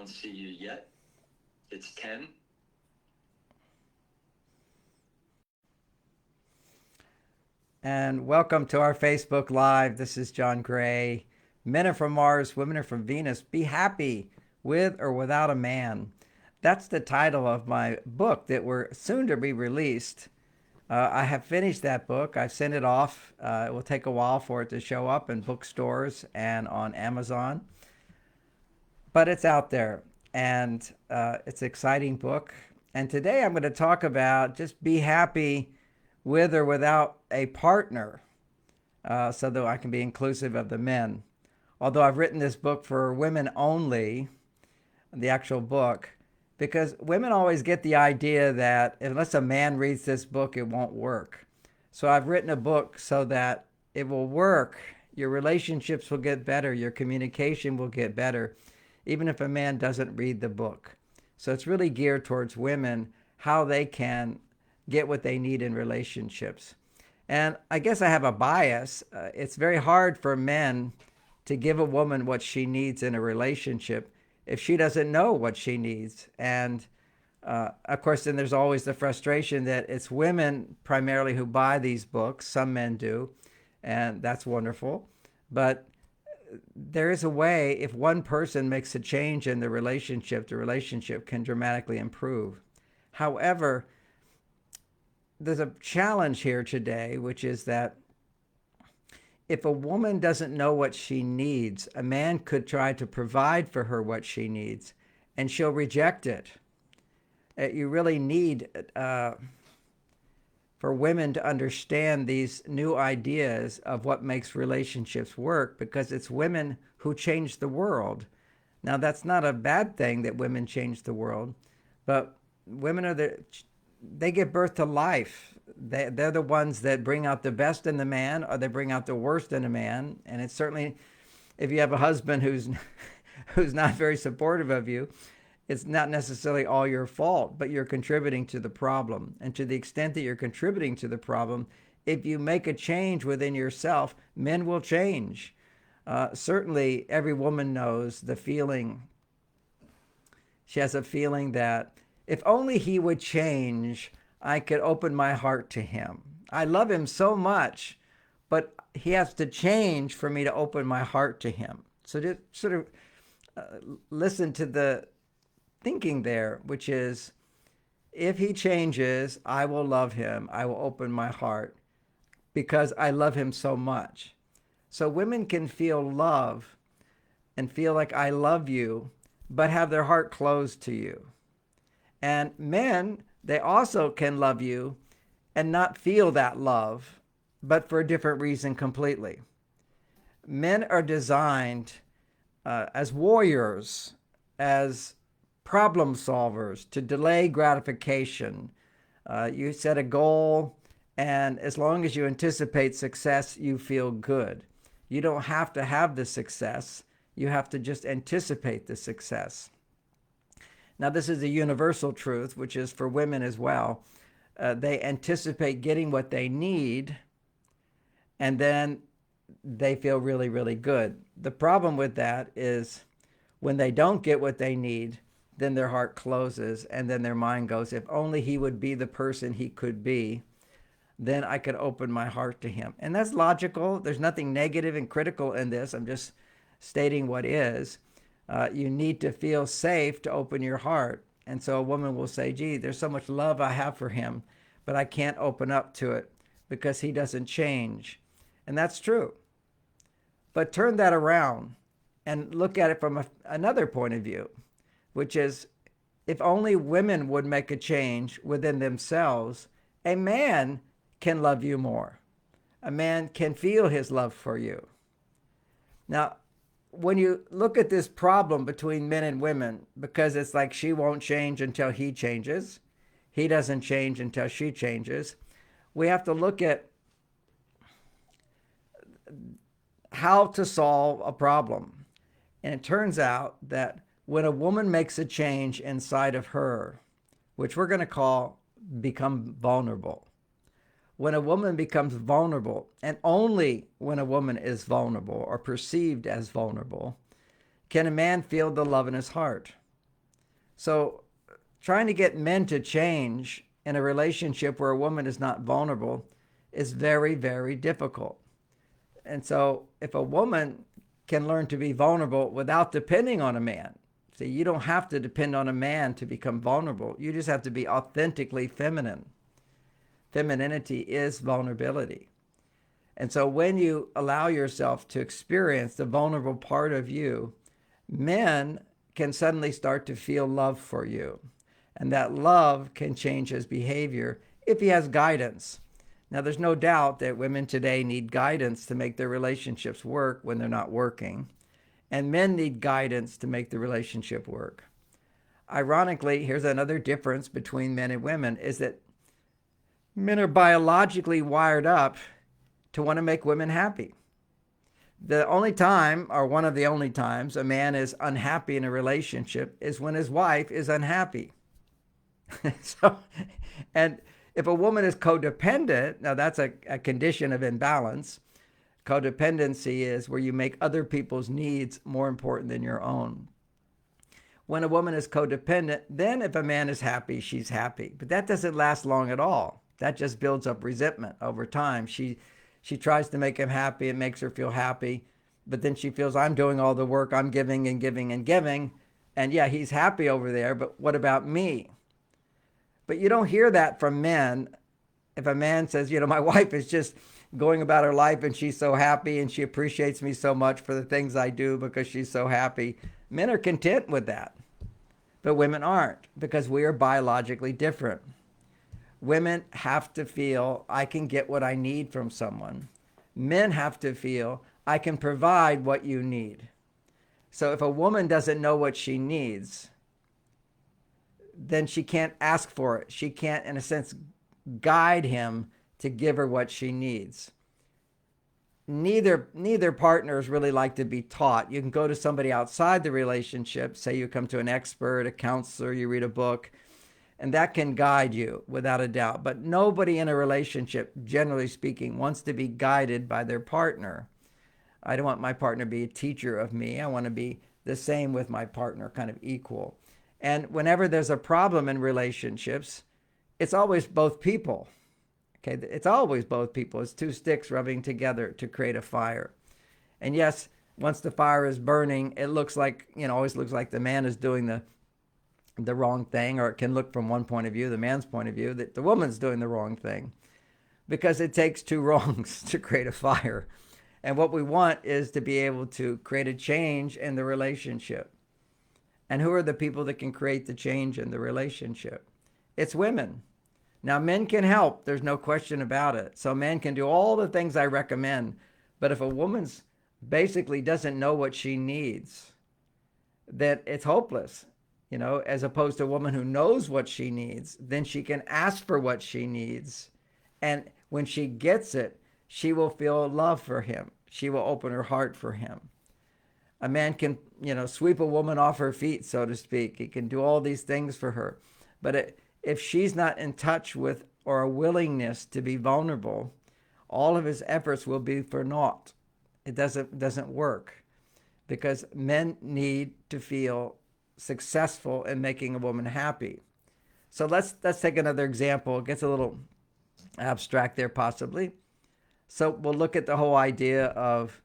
don't see you yet. It's 10. And welcome to our Facebook Live. This is John Gray. Men are from Mars, women are from Venus. Be happy with or without a man. That's the title of my book that we're soon to be released. I have finished that book. I've sent it off. It will take a while for it to show up in bookstores and on Amazon, but it's out there, and it's an exciting book. And today I'm going to talk about just be happy with or without a partner, so that I can be inclusive of the men. Although I've written this book for women only, the actual book, because women always get the idea that unless a man reads this book, it won't work. So I've written a book so that it will work. Your relationships will get better. Your communication will get better, even if a man doesn't read the book. So it's really geared towards women, how they can get what they need in relationships. And I guess I have a bias. It's very hard for men to give a woman what she needs in a relationship if she doesn't know what she needs. And of course, then there's always the frustration that it's women primarily who buy these books. Some men do, and that's wonderful. But there is a way, if one person makes a change in the relationship can dramatically improve. However, there's a challenge here today, which is that if a woman doesn't know what she needs, a man could try to provide for her what she needs, and she'll reject it. You really need for women to understand these new ideas of what makes relationships work, because it's women who change the world. Now, that's not a bad thing that women change the world, but women are they give birth to life. They're the ones that bring out the best in the man, or they bring out the worst in a man. And it's certainly, if you have a husband who's who's not very supportive of you, it's not necessarily all your fault, but you're contributing to the problem. And to the extent that you're contributing to the problem, if you make a change within yourself, men will change. Certainly, every woman knows the feeling. She has a feeling that if only he would change, I could open my heart to him. I love him so much, but he has to change for me to open my heart to him. So just sort of listen to the thinking there, which is, if he changes, I will love him. I will open my heart because I love him so much. So women can feel love and feel like I love you, but have their heart closed to you. And men, they also can love you and not feel that love, but for a different reason completely. Men are designed as warriors, as problem solvers, to delay gratification. You set a goal, and as long as you anticipate success, you feel good. You don't have to have the success. You have to just anticipate the success. Now, this is a universal truth, which is for women as well. They anticipate getting what they need, and then they feel really, really good. The problem with that is when they don't get what they need, then their heart closes, and then their mind goes, if only he would be the person he could be, then I could open my heart to him. And that's logical. There's nothing negative and critical in this. I'm just stating what is. You need to feel safe to open your heart. And so a woman will say, gee, there's so much love I have for him, but I can't open up to it because he doesn't change. And that's true. But turn that around and look at it from another point of view, which is, if only women would make a change within themselves, a man can love you more. A man can feel his love for you. Now, when you look at this problem between men and women, because it's like she won't change until he changes, he doesn't change until she changes, we have to look at how to solve a problem. And it turns out that when a woman makes a change inside of her, which we're going to call become vulnerable, when a woman becomes vulnerable, and only when a woman is vulnerable or perceived as vulnerable, can a man feel the love in his heart. So trying to get men to change in a relationship where a woman is not vulnerable is very, very difficult. And so if a woman can learn to be vulnerable without depending on a man, see, you don't have to depend on a man to become vulnerable. You just have to be authentically feminine. Femininity is vulnerability. And so when you allow yourself to experience the vulnerable part of you, men can suddenly start to feel love for you. And that love can change his behavior if he has guidance. Now, there's no doubt that women today need guidance to make their relationships work when they're not working. And men need guidance to make the relationship work. Ironically, here's another difference between men and women, is that men are biologically wired up to want to make women happy. The only time, or one of the only times, a man is unhappy in a relationship is when his wife is unhappy. So, and if a woman is codependent, now that's a condition of imbalance. Codependency is where you make other people's needs more important than your own. When a woman is codependent, then if a man is happy, she's happy. But that doesn't last long at all. That just builds up resentment over time. She tries to make him happy. It makes her feel happy. But then she feels, I'm doing all the work. I'm giving and giving and giving. And yeah, he's happy over there, but what about me? But you don't hear that from men. If a man says, my wife is just going about her life and she's so happy and she appreciates me so much for the things I do because she's so happy. Men are content with that. But women aren't, because we are biologically different. Women have to feel I can get what I need from someone. Men have to feel I can provide what you need. So if a woman doesn't know what she needs, then she can't ask for it. She can't, in a sense, guide him to give her what she needs. Neither partners really like to be taught. You can go to somebody outside the relationship, say you come to an expert, a counselor, you read a book, and that can guide you without a doubt. But nobody in a relationship, generally speaking, wants to be guided by their partner. I don't want my partner to be a teacher of me. I want to be the same with my partner, kind of equal. And whenever there's a problem in relationships, it's always both people. Okay, it's always both people. It's two sticks rubbing together to create a fire. And yes, once the fire is burning, it looks like, always looks like the man is doing the wrong thing, or it can look from one point of view, the man's point of view, that the woman's doing the wrong thing, because it takes two wrongs to create a fire. And what we want is to be able to create a change in the relationship. And who are the people that can create the change in the relationship? It's women. Now, men can help. There's no question about it. So men can do all the things I recommend. But if a woman's basically doesn't know what she needs, then it's hopeless. As opposed to a woman who knows what she needs, then she can ask for what she needs. And when she gets it, she will feel love for him. She will open her heart for him. A man can, sweep a woman off her feet, so to speak. He can do all these things for her. But if she's not in touch with or a willingness to be vulnerable, all of his efforts will be for naught. It doesn't work, because men need to feel successful in making a woman happy. So let's take another example. It gets a little abstract there possibly. So we'll look at the whole idea of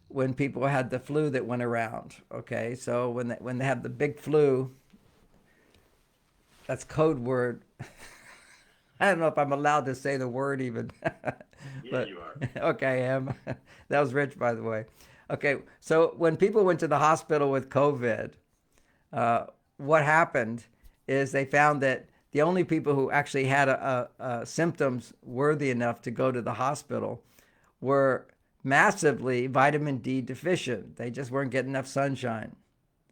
when people had the flu that went around. Okay, so when they have the big flu, that's code word. I don't know if I'm allowed to say the word even. Yeah, you are. Okay, I am. That was Rich, by the way. Okay, so when people went to the hospital with COVID, what happened is they found that the only people who actually had symptoms worthy enough to go to the hospital were massively vitamin D deficient. They just weren't getting enough sunshine.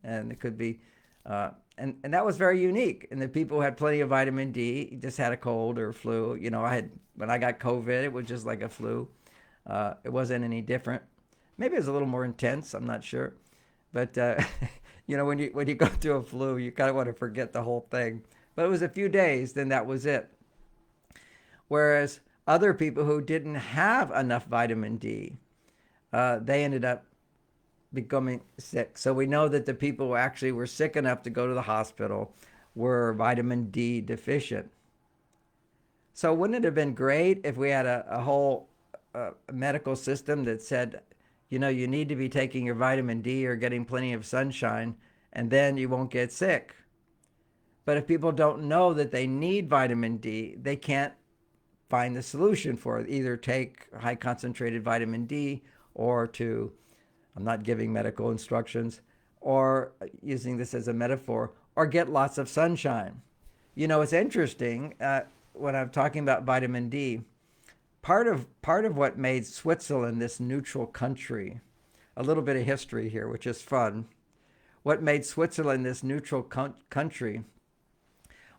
And it could be, and that was very unique. And the people who had plenty of vitamin D just had a cold or flu. When I got COVID, it was just like a flu. It wasn't any different. Maybe it was a little more intense. I'm not sure. But, when you go through a flu, you kind of want to forget the whole thing. But it was a few days, then that was it. Whereas other people who didn't have enough vitamin D, they ended up becoming sick. So we know that the people who actually were sick enough to go to the hospital were vitamin D deficient. So wouldn't it have been great if we had a whole medical system that said, you need to be taking your vitamin D or getting plenty of sunshine, and then you won't get sick. But if people don't know that they need vitamin D, they can't find the solution for it. Either take high concentrated vitamin D or to, I'm not giving medical instructions, or using this as a metaphor, or get lots of sunshine. It's interesting when I'm talking about vitamin D. Part of what made Switzerland this neutral country, a little bit of history here, which is fun. What made Switzerland this neutral country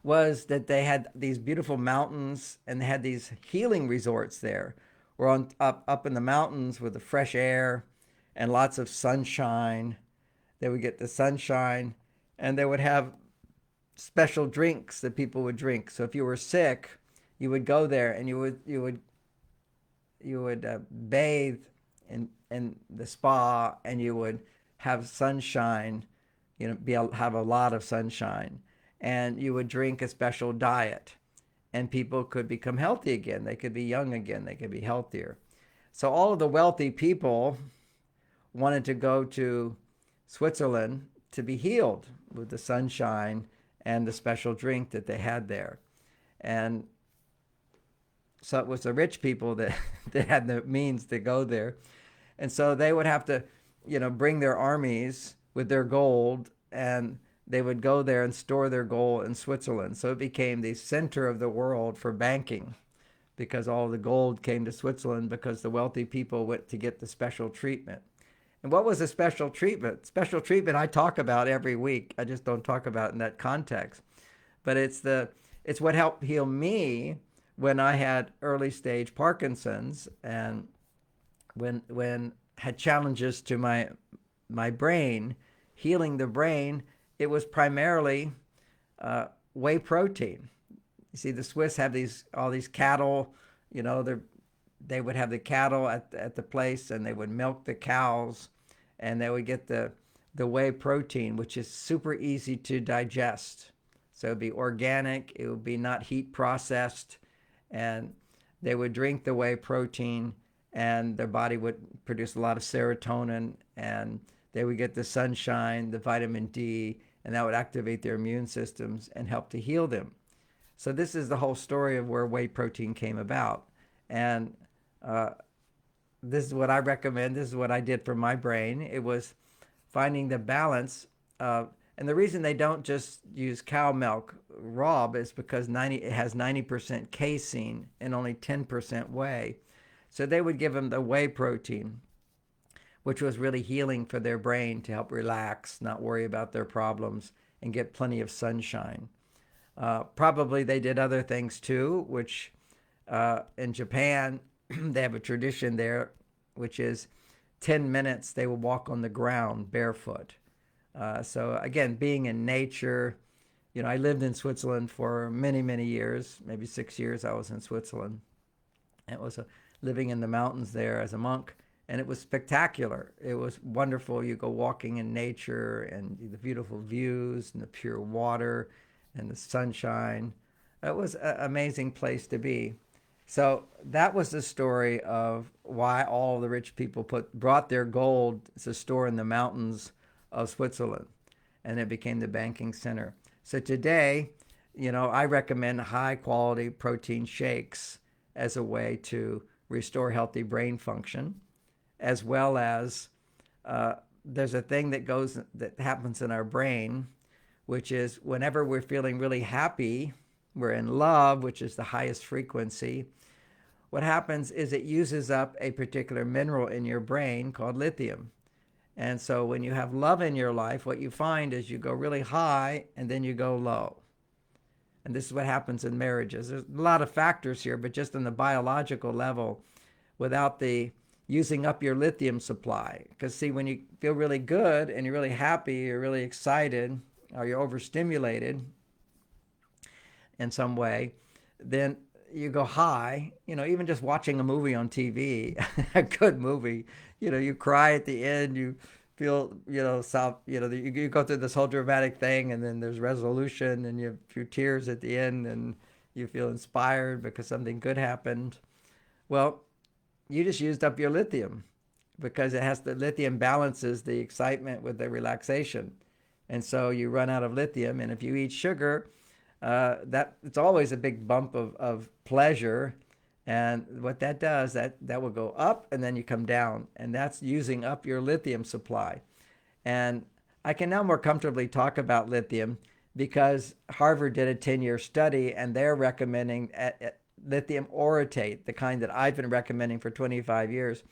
was that they had these beautiful mountains and they had these healing resorts there. We're up in the mountains with the fresh air and lots of sunshine. They would get the sunshine, and they would have special drinks that people would drink. So if you were sick, you would go there and you would bathe in the spa, and you would have sunshine, have a lot of sunshine, and you would drink a special diet, and people could become healthy again. They could be young again. They could be healthier. So all of the wealthy people wanted to go to Switzerland to be healed with the sunshine and the special drink that they had there. And so it was the rich people that had the means to go there. And so they would have to, bring their armies with their gold, and they would go there and store their gold in Switzerland. So it became the center of the world for banking, because all the gold came to Switzerland because the wealthy people went to get the special treatment. And what was the special treatment? Special treatment I talk about every week. I just don't talk about it in that context. But it's what helped heal me when I had early stage Parkinson's, and when had challenges to my brain, healing the brain. It was primarily whey protein. You see, the Swiss have all these cattle. They would have the cattle at the place, and they would milk the cows, and they would get the whey protein, which is super easy to digest. So it'd be organic. It would be not heat processed, and they would drink the whey protein, and their body would produce a lot of serotonin, and they would get the sunshine, the vitamin D, and that would activate their immune systems and help to heal them. So this is the whole story of where whey protein came about. And this is what I recommend. This is what I did for my brain. It was finding the balance of, and the reason they don't just use cow milk raw is because it has 90% casein and only 10% whey. So they would give them the whey protein, which was really healing for their brain to help relax, not worry about their problems, and get plenty of sunshine. Probably they did other things too, which in Japan, they have a tradition there, which is 10 minutes they will walk on the ground barefoot. So again, being in nature, I lived in Switzerland for many, many years, maybe 6 years I was in Switzerland. It was living in the mountains there as a monk, and it was spectacular. It was wonderful. You go walking in nature, and the beautiful views and the pure water and the sunshine. It was an amazing place to be. So that was the story of why all the rich people brought their gold to store in the mountains of Switzerland, and it became the banking center. So today, I recommend high quality protein shakes as a way to restore healthy brain function, as well as there's a thing that happens in our brain, which is whenever we're feeling really happy, we're in love, which is the highest frequency. What happens is it uses up a particular mineral in your brain called lithium. And so when you have love in your life, what you find is you go really high and then you go low. And this is what happens in marriages. There's a lot of factors here, but just on the biological level, without the using up your lithium supply. Because see, when you feel really good and you're really happy, you're really excited, or you're overstimulated in some way, then you go high. Even just watching a movie on TV, a good movie, you cry at the end, you feel, you go through this whole dramatic thing, and then there's resolution, and you have a few tears at the end, and you feel inspired because something good happened. Well, you just used up your lithium because the lithium balances the excitement with the relaxation. And so you run out of lithium, and if you eat sugar, that it's always a big bump of pleasure. And what that does, that will go up and then you come down. And that's using up your lithium supply. And I can now more comfortably talk about lithium because Harvard did a 10-year study and they're recommending lithium orotate, the kind that I've been recommending for 25 years,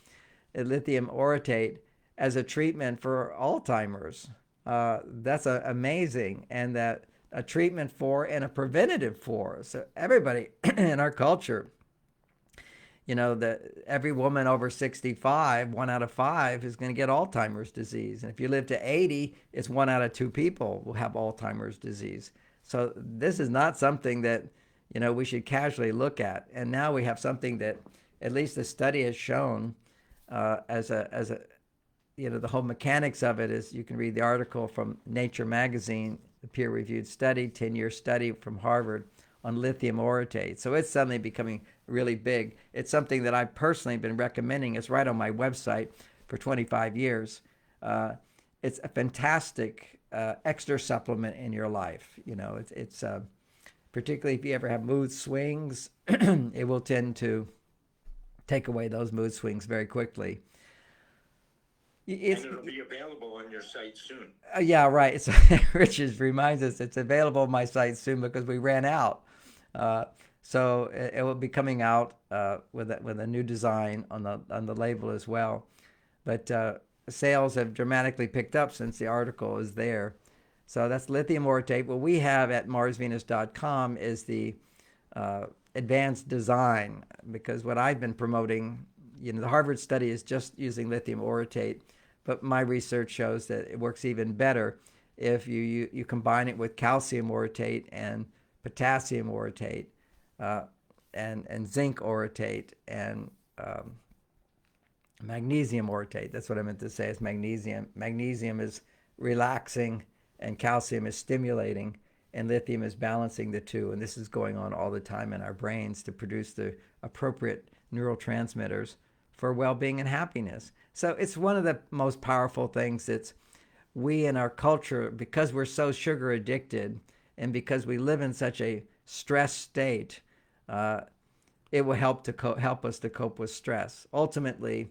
lithium orotate as a treatment for Alzheimer's. That's amazing. And that a treatment for and a preventative for. So everybody in our culture, that every woman over 65, 1 out of 5 is going to get Alzheimer's disease. And if you live to 80, it's 1 out of 2 people will have Alzheimer's disease. So this is not something that, we should casually look at. And now we have something that at least the study has shown as a the whole mechanics of it is, you can read the article from Nature magazine, the peer-reviewed study, 10-year study from Harvard on lithium orotate. So it's suddenly becoming really big. It's something that I've personally been recommending. It's right on my website for 25 years. It's a fantastic extra supplement in your life. It's particularly if you ever have mood swings, it will tend to take away those mood swings very quickly. And it'll be available on your site soon. Yeah, right. It's, Richard reminds us it's available on my site soon because we ran out. So it will be coming out with a new design on the label as well. But sales have dramatically picked up since the article is there. So that's lithium orotate. What we have at marsvenus.com is the advanced design, because what I've been promoting, the Harvard study is just using lithium orotate, but my research shows that it works even better if you combine it with calcium orotate and potassium orotate and zinc orotate and magnesium orotate. That's what I meant to say, is magnesium. Magnesium is relaxing and calcium is stimulating, and lithium is balancing the two. And this is going on all the time in our brains to produce the appropriate neurotransmitters for well-being and happiness. So it's one of the most powerful things that we in our culture, because we're so sugar addicted and because we live in such a stress state, it will help us to cope with stress. Ultimately,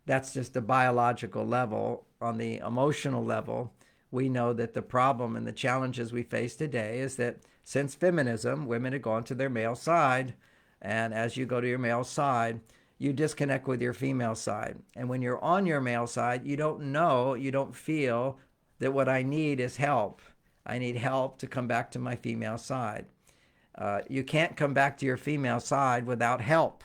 that's just a biological level. On the emotional level, we know that the problem and the challenges we face today is that since feminism, women have gone to their male side. And as you go to your male side, you disconnect with your female side. And when you're on your male side, you don't feel that what I need is help. I need help to come back to my female side. You can't come back to your female side without help,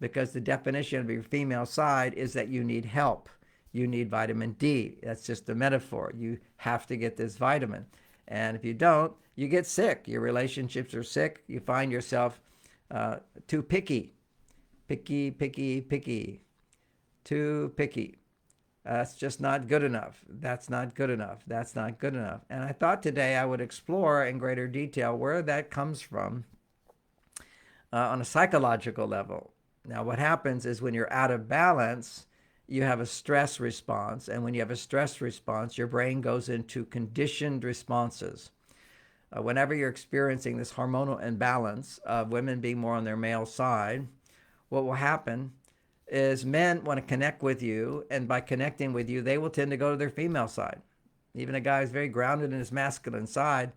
because the definition of your female side is that you need help. You need vitamin D. That's just a metaphor. You have to get this vitamin. And if you don't, you get sick. Your relationships are sick. You find yourself too picky. Picky, picky, picky. Too picky. That's just not good enough. That's not good enough. That's not good enough. And I thought today I would explore in greater detail where that comes from on a psychological level. Now, what happens is when you're out of balance, you have a stress response. And when you have a stress response, your brain goes into conditioned responses. Whenever you're experiencing this hormonal imbalance of women being more on their male side, what will happen is men want to connect with you, and by connecting with you, they will tend to go to their female side. Even a guy who's very grounded in his masculine side,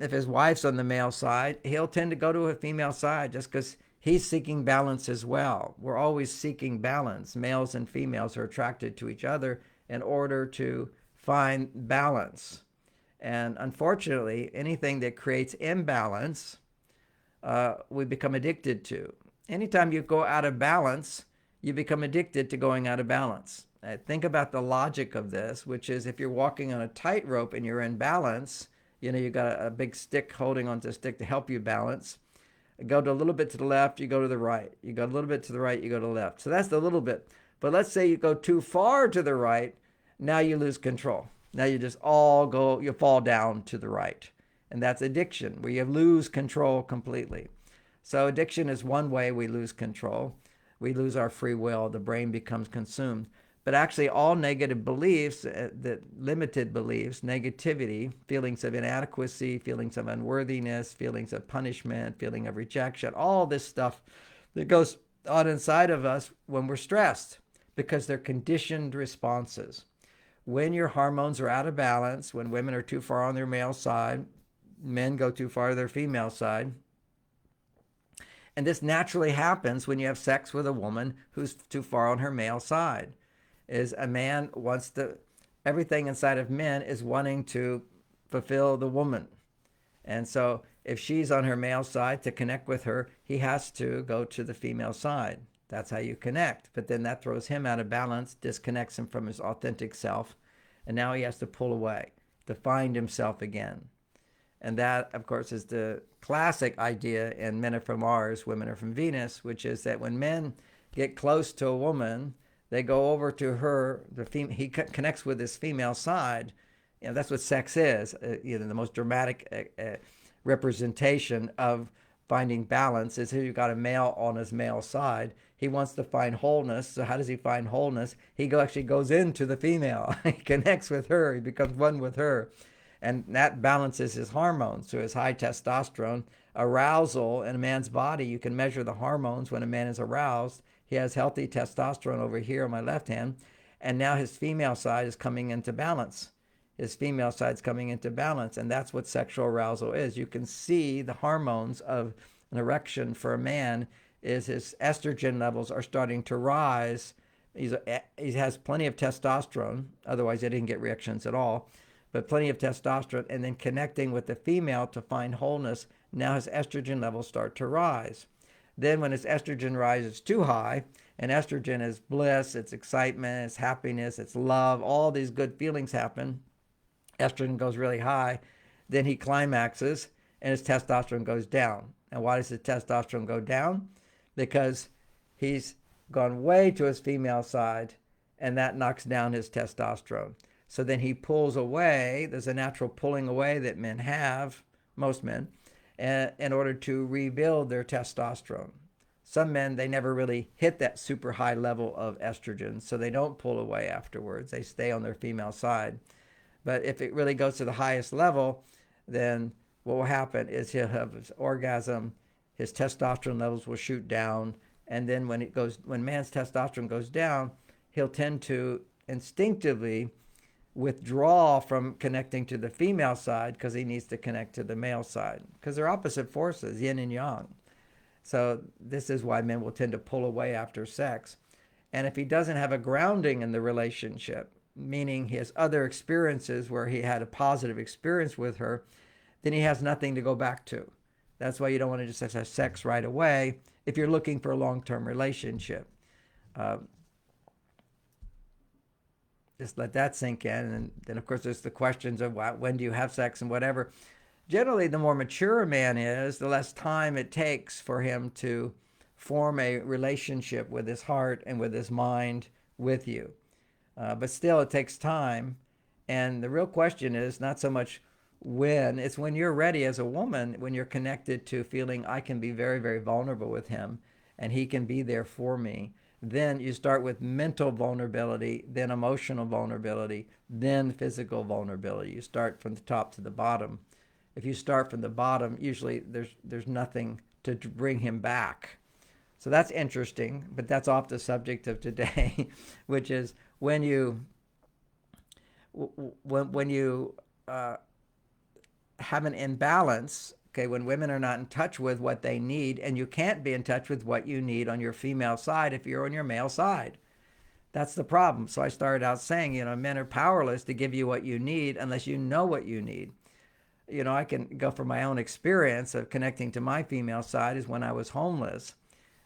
if his wife's on the male side, he'll tend to go to a female side just because he's seeking balance as well. We're always seeking balance. Males and females are attracted to each other in order to find balance. And unfortunately, anything that creates imbalance, we become addicted to. Anytime you go out of balance, you become addicted to going out of balance. Think about the logic of this, which is if you're walking on a tightrope and you're in balance, you got a big stick holding onto a stick to help you balance. Go to a little bit to the left, you go to the right. You go a little bit to the right, you go to the left. So that's the little bit. But let's say you go too far to the right, now you lose control. Now you just all go, you fall down to the right. And that's addiction, where you lose control completely. So addiction is one way we lose control. We lose our free will. The brain becomes consumed. But actually, all negative beliefs, the limited beliefs, negativity, feelings of inadequacy, feelings of unworthiness, feelings of punishment, feeling of rejection, all this stuff that goes on inside of us when we're stressed, because they're conditioned responses. When your hormones are out of balance, when women are too far on their male side, men go too far to their female side. And this naturally happens when you have sex with a woman who's too far on her male side. Is a man wants to, everything inside of men is wanting to fulfill the woman. And so if she's on her male side, to connect with her, he has to go to the female side. That's how you connect. But then that throws him out of balance, disconnects him from his authentic self. And now he has to pull away to find himself again. And that, of course, is the classic idea in Men Are From Mars, Women Are From Venus, which is that when men get close to a woman, they go over to her, he connects with his female side. You know, that's what sex is, the most dramatic representation of finding balance is here you've got a male on his male side. He wants to find wholeness. So how does he find wholeness? He actually goes into the female. He connects with her. He becomes one with her. And that balances his hormones. So his high testosterone, arousal in a man's body, you can measure the hormones when a man is aroused. He has healthy testosterone over here on my left hand. And now his female side is coming into balance. His female side's coming into balance. And that's what sexual arousal is. You can see the hormones of an erection for a man is his estrogen levels are starting to rise. He has plenty of testosterone. Otherwise, he didn't get erections at all. But plenty of testosterone. And then connecting with the female to find wholeness, now his estrogen levels start to rise. Then when his estrogen rises too high, and estrogen is bliss, it's excitement, it's happiness, it's love, all these good feelings happen. Estrogen goes really high, then he climaxes and his testosterone goes down. And why does his testosterone go down? Because he's gone way to his female side and that knocks down his testosterone. So then he pulls away. There's a natural pulling away that men have, most men, in order to rebuild their testosterone. Some men, they never really hit that super high level of estrogen, so they don't pull away afterwards. They stay on their female side. But if it really goes to the highest level, then what will happen is he'll have his orgasm, his testosterone levels will shoot down, and then when man's testosterone goes down, he'll tend to instinctively withdraw from connecting to the female side because he needs to connect to the male side because they're opposite forces, yin and yang. So this is why men will tend to pull away after sex. And if he doesn't have a grounding in the relationship, meaning he has other experiences where he had a positive experience with her, then he has nothing to go back to. That's why you don't want to just have sex right away if you're looking for a long-term relationship. Just let that sink in. And then, of course, there's the questions of when do you have sex and whatever. Generally, the more mature a man is, the less time it takes for him to form a relationship with his heart and with his mind with you. But still, it takes time. And the real question is not so much when, it's when you're ready as a woman, when you're connected to feeling I can be very, very vulnerable with him and he can be there for me. Then you start with mental vulnerability, then emotional vulnerability, then physical vulnerability. You start from the top to the bottom. If you start from the bottom, usually there's nothing to bring him back. So that's interesting, but that's off the subject of today, which is when you have an imbalance, okay, when women are not in touch with what they need, and you can't be in touch with what you need on your female side if you're on your male side. That's the problem. So I started out saying, men are powerless to give you what you need unless you know what you need. I can go from my own experience of connecting to my female side is when I was homeless,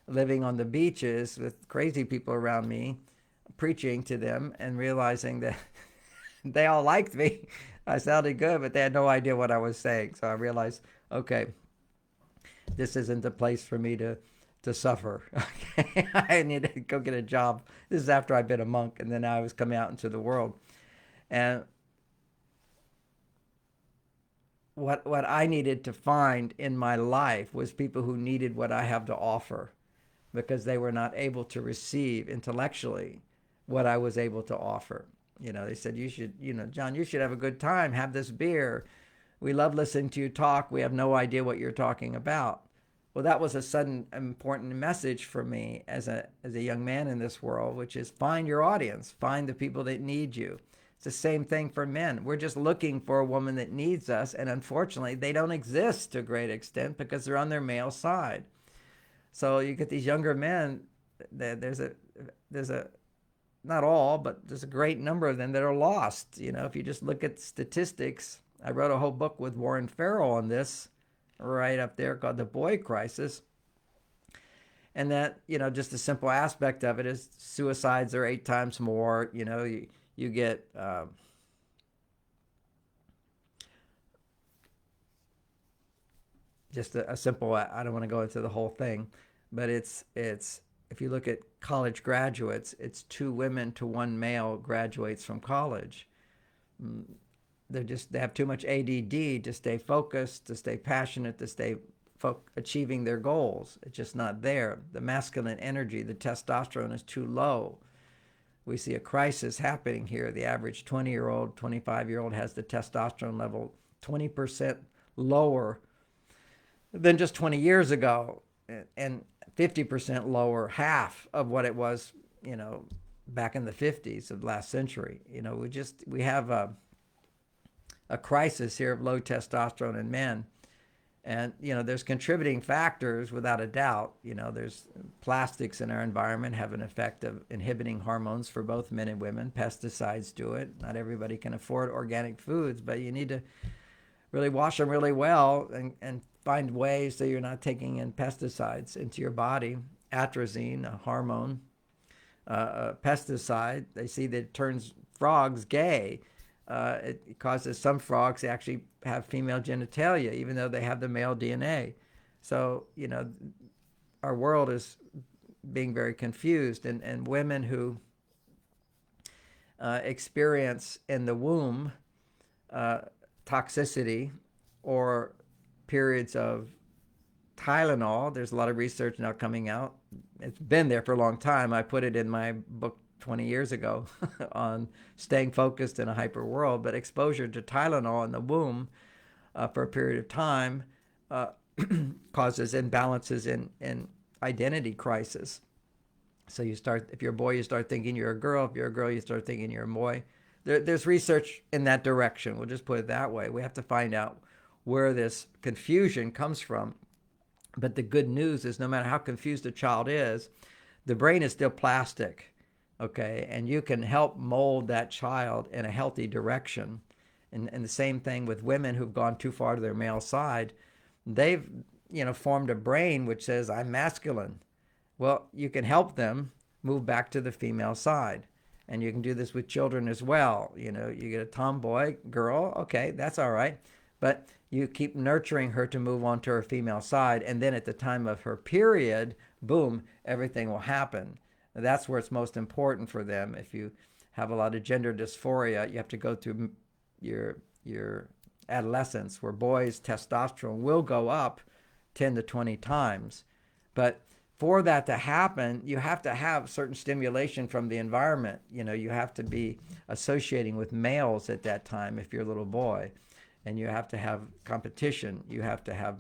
living on the beaches with crazy people around me, preaching to them and realizing that they all liked me. I sounded good, but they had no idea what I was saying. So I realized, okay, this isn't the place for me to suffer. Okay, I need to go get a job. This is after I've been a monk, and then I was coming out into the world. And what I needed to find in my life was people who needed what I have to offer because they were not able to receive intellectually what I was able to offer. They said, you should, John, you should have a good time, have this beer. We love listening to you talk. We have no idea what you're talking about. Well, that was a sudden important message for me as a young man in this world, which is find your audience, find the people that need you. It's the same thing for men. We're just looking for a woman that needs us, and unfortunately, they don't exist to a great extent because they're on their male side. So you get these younger men. There's a not all, but there's a great number of them that are lost. If you just look at statistics, I wrote a whole book with Warren Farrell on this, right up there, called The Boy Crisis. And that, just a simple aspect of it is suicides are 8 times more. You get just a simple, I don't want to go into the whole thing, but it's if you look at college graduates, it's 2 women to 1 male graduates from college. They have too much ADD to stay focused, to stay passionate, to stay achieving their goals. It's just not there. The masculine energy, the testosterone is too low. We see a crisis happening here. The average 20-year-old, 25-year-old has the testosterone level 20% lower than just 20 years ago, and 50% lower, half of what it was, back in the 50s of last century. We have a crisis here of low testosterone in men. And, there's contributing factors without a doubt. There's plastics in our environment have an effect of inhibiting hormones for both men and women. Pesticides do it. Not everybody can afford organic foods, but you need to really wash them really well and find ways so you're not taking in pesticides into your body. Atrazine, a hormone, a pesticide, they see that it turns frogs gay. It causes some frogs to actually have female genitalia, even though they have the male DNA. So, our world is being very confused. And women who experience in the womb toxicity or periods of Tylenol, there's a lot of research now coming out. It's been there for a long time. I put it in my book 20 years ago on staying focused in a hyper world, but exposure to Tylenol in the womb for a period of time causes imbalances in identity crisis. So if you're a boy, you start thinking you're a girl. If you're a girl, you start thinking you're a boy. There's research in that direction. We'll just put it that way. We have to find out where this confusion comes from. But the good news is no matter how confused a child is, the brain is still plastic. Okay, and you can help mold that child in a healthy direction. And the same thing with women who've gone too far to their male side. They've, formed a brain which says, I'm masculine. Well, you can help them move back to the female side. And you can do this with children as well. You get a tomboy girl, okay, that's all right. But you keep nurturing her to move on to her female side. And then at the time of her period, boom, everything will happen. That's where it's most important for them. If you have a lot of gender dysphoria, you have to go through your adolescence where boys' testosterone will go up 10 to 20 times. But for that to happen, you have to have certain stimulation from the environment. You have to be associating with males at that time if you're a little boy. And you have to have competition. You have to have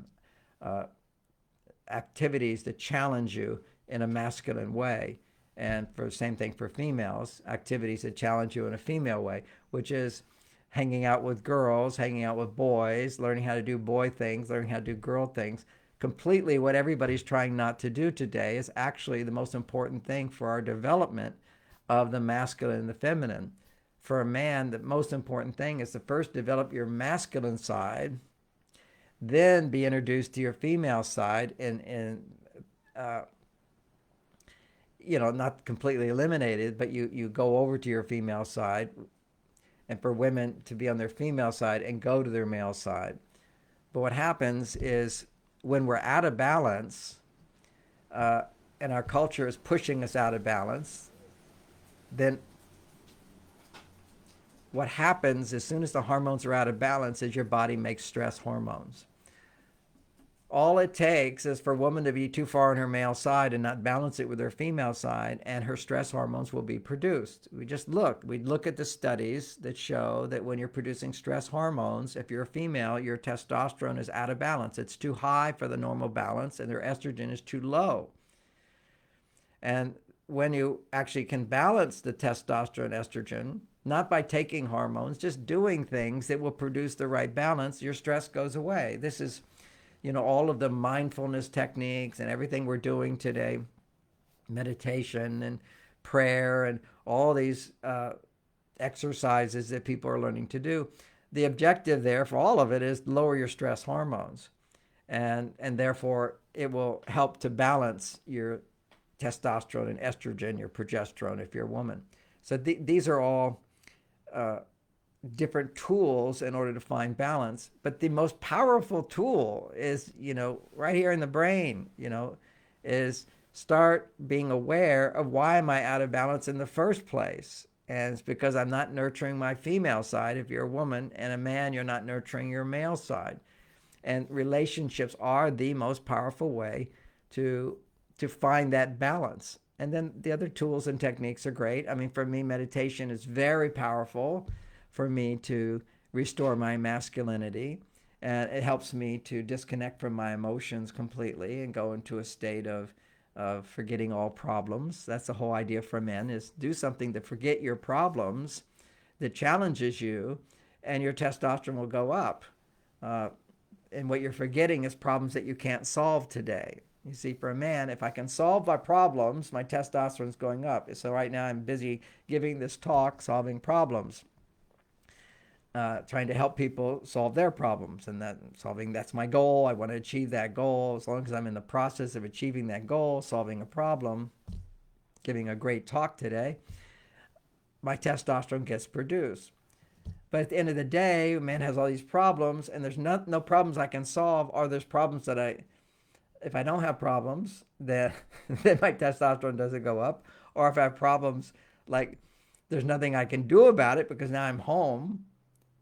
activities that challenge you in a masculine way. And for the same thing for females, activities that challenge you in a female way, which is hanging out with girls, hanging out with boys, learning how to do boy things, learning how to do girl things. Completely what everybody's trying not to do today is actually the most important thing for our development of the masculine and the feminine. For a man, the most important thing is to first develop your masculine side, then be introduced to your female side and not completely eliminated, but you go over to your female side, and for women to be on their female side and go to their male side. But what happens is when we're out of balance, and our culture is pushing us out of balance, then what happens as soon as the hormones are out of balance is your body makes stress hormones. All it takes is for a woman to be too far on her male side and not balance it with her female side, and her stress hormones will be produced. We look at the studies that show that when you're producing stress hormones, if you're a female, your testosterone is out of balance. It's too high for the normal balance, and their estrogen is too low. And when you actually can balance the testosterone estrogen, not by taking hormones, just doing things that will produce the right balance, your stress goes away. This is all of the mindfulness techniques and everything we're doing today, meditation and prayer and all these exercises that people are learning to do. The objective there for all of it is lower your stress hormones. And therefore, it will help to balance your testosterone and estrogen, your progesterone if you're a woman. So these are all different tools in order to find balance. But the most powerful tool is, right here in the brain, is start being aware of why am I out of balance in the first place? And it's because I'm not nurturing my female side if you're a woman, and a man, you're not nurturing your male side. And relationships are the most powerful way to find that balance. And then the other tools and techniques are great. I mean, for me, meditation is very powerful for me to restore my masculinity. And it helps me to disconnect from my emotions completely and go into a state of forgetting all problems. That's the whole idea for men, is do something to forget your problems that challenges you, and your testosterone will go up. And what you're forgetting is problems that you can't solve today. You see, for a man, if I can solve my problems, my testosterone's going up. So right now I'm busy giving this talk, solving problems, trying to help people solve their problems. And that's my goal. I want to achieve that goal. As long as I'm in the process of achieving that goal, solving a problem, giving a great talk today, my testosterone gets produced. But at the end of the day, a man has all these problems, and there's no problems I can solve, or there's problems that if I don't have problems, then my testosterone doesn't go up. Or if I have problems, like there's nothing I can do about it because now I'm home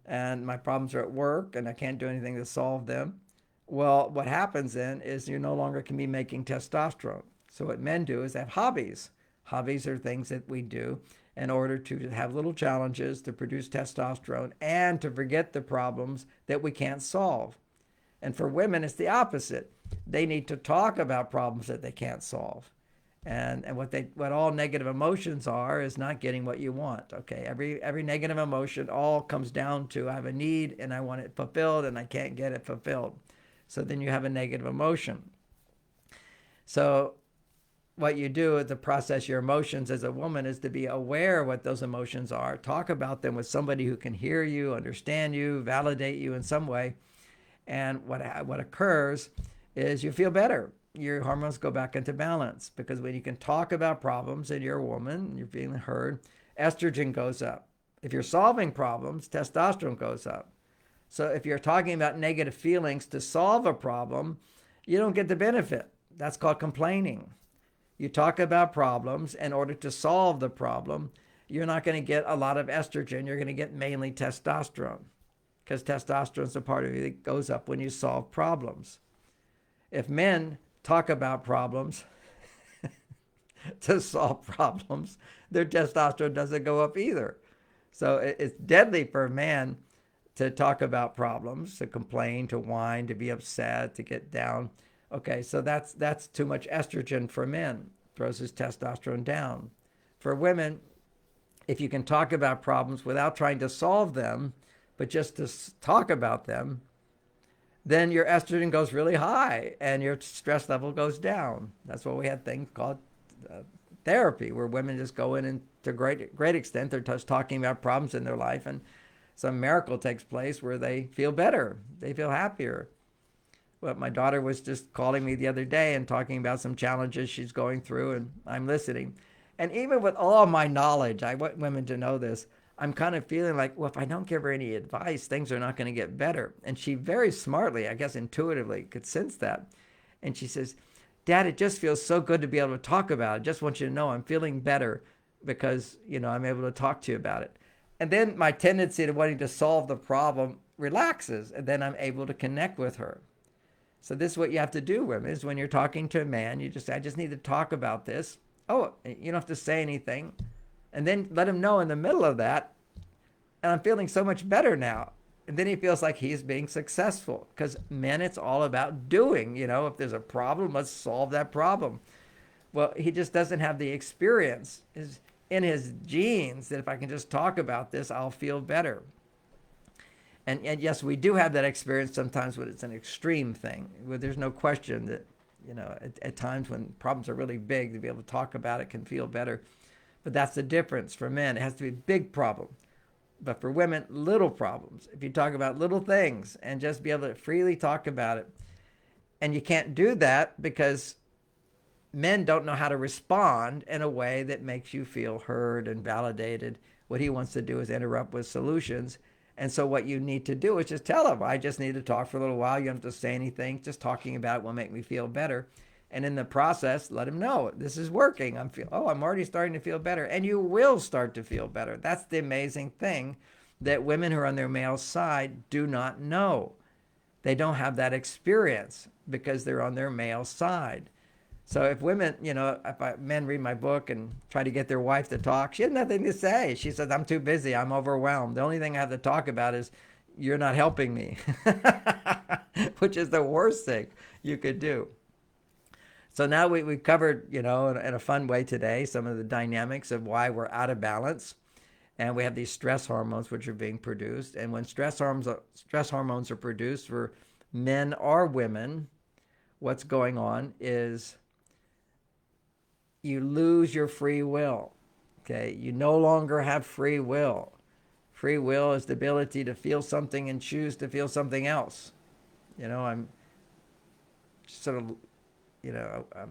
and my problems are at work and I can't do anything to solve them. Well, what happens then is you no longer can be making testosterone. So what men do is have hobbies. Hobbies are things that we do in order to have little challenges to produce testosterone and to forget the problems that we can't solve. And for women, it's the opposite. They need to talk about problems that they can't solve. And what all negative emotions are is not getting what you want. Okay, every negative emotion all comes down to I have a need and I want it fulfilled and I can't get it fulfilled. So then you have a negative emotion. So what you do to process your emotions as a woman is to be aware of what those emotions are. Talk about them with somebody who can hear you, understand you, validate you in some way. And what occurs is you feel better. Your hormones go back into balance, because when you can talk about problems and you're a woman, you're being heard, estrogen goes up. If you're solving problems, testosterone goes up. So if you're talking about negative feelings to solve a problem, you don't get the benefit. That's called complaining. You talk about problems in order to solve the problem. You're not going to get a lot of estrogen. You're going to get mainly testosterone, because testosterone is a part of you that goes up when you solve problems. If men talk about problems to solve problems, their testosterone doesn't go up either. So it's deadly for a man to talk about problems, to complain, to whine, to be upset, to get down. Okay, so that's too much estrogen for men. Throws his testosterone down. For women, if you can talk about problems without trying to solve them, but just to talk about them, then your estrogen goes really high and your stress level goes down. That's why we have things called therapy, where women just go in and to great extent, they're just talking about problems in their life, and some miracle takes place where they feel better. They feel happier. Well, my daughter was just calling me the other day and talking about some challenges she's going through, and I'm listening. And even with all my knowledge, I want women to know this, I'm kind of feeling like, well, if I don't give her any advice, things are not going to get better. And she very smartly, I guess intuitively, could sense that. And she says, Dad, it just feels so good to be able to talk about it. I just want you to know I'm feeling better because, I'm able to talk to you about it. And then my tendency to wanting to solve the problem relaxes, and then I'm able to connect with her. So this is what you have to do, women, is when you're talking to a man, you just say, I just need to talk about this. Oh, you don't have to say anything. And then let him know in the middle of that, and I'm feeling so much better now. And then he feels like he's being successful, because men, it's all about doing. If there's a problem, let's solve that problem. Well, he just doesn't have the experience in his genes that if I can just talk about this, I'll feel better. And yes, we do have that experience sometimes when it's an extreme thing. Where there's no question that, at times when problems are really big, to be able to talk about it can feel better. But that's the difference for men. It has to be a big problem. But for women, little problems. If you talk about little things and just be able to freely talk about it. And you can't do that because men don't know how to respond in a way that makes you feel heard and validated. What he wants to do is interrupt with solutions. And so what you need to do is just tell him, I just need to talk for a little while. You don't have to say anything. Just talking about it will make me feel better. And in the process, let him know this is working. I'm already starting to feel better. And you will start to feel better. That's the amazing thing that women who are on their male side do not know. They don't have that experience because they're on their male side. So if women, men read my book and try to get their wife to talk, she has nothing to say. She says, I'm too busy. I'm overwhelmed. The only thing I have to talk about is you're not helping me, which is the worst thing you could do. So now we covered, in a fun way today, some of the dynamics of why we're out of balance. And we have these stress hormones which are being produced. And when stress hormones are produced for men or women, what's going on is you lose your free will. Okay, you no longer have free will. Free will is the ability to feel something and choose to feel something else. I'm sort of,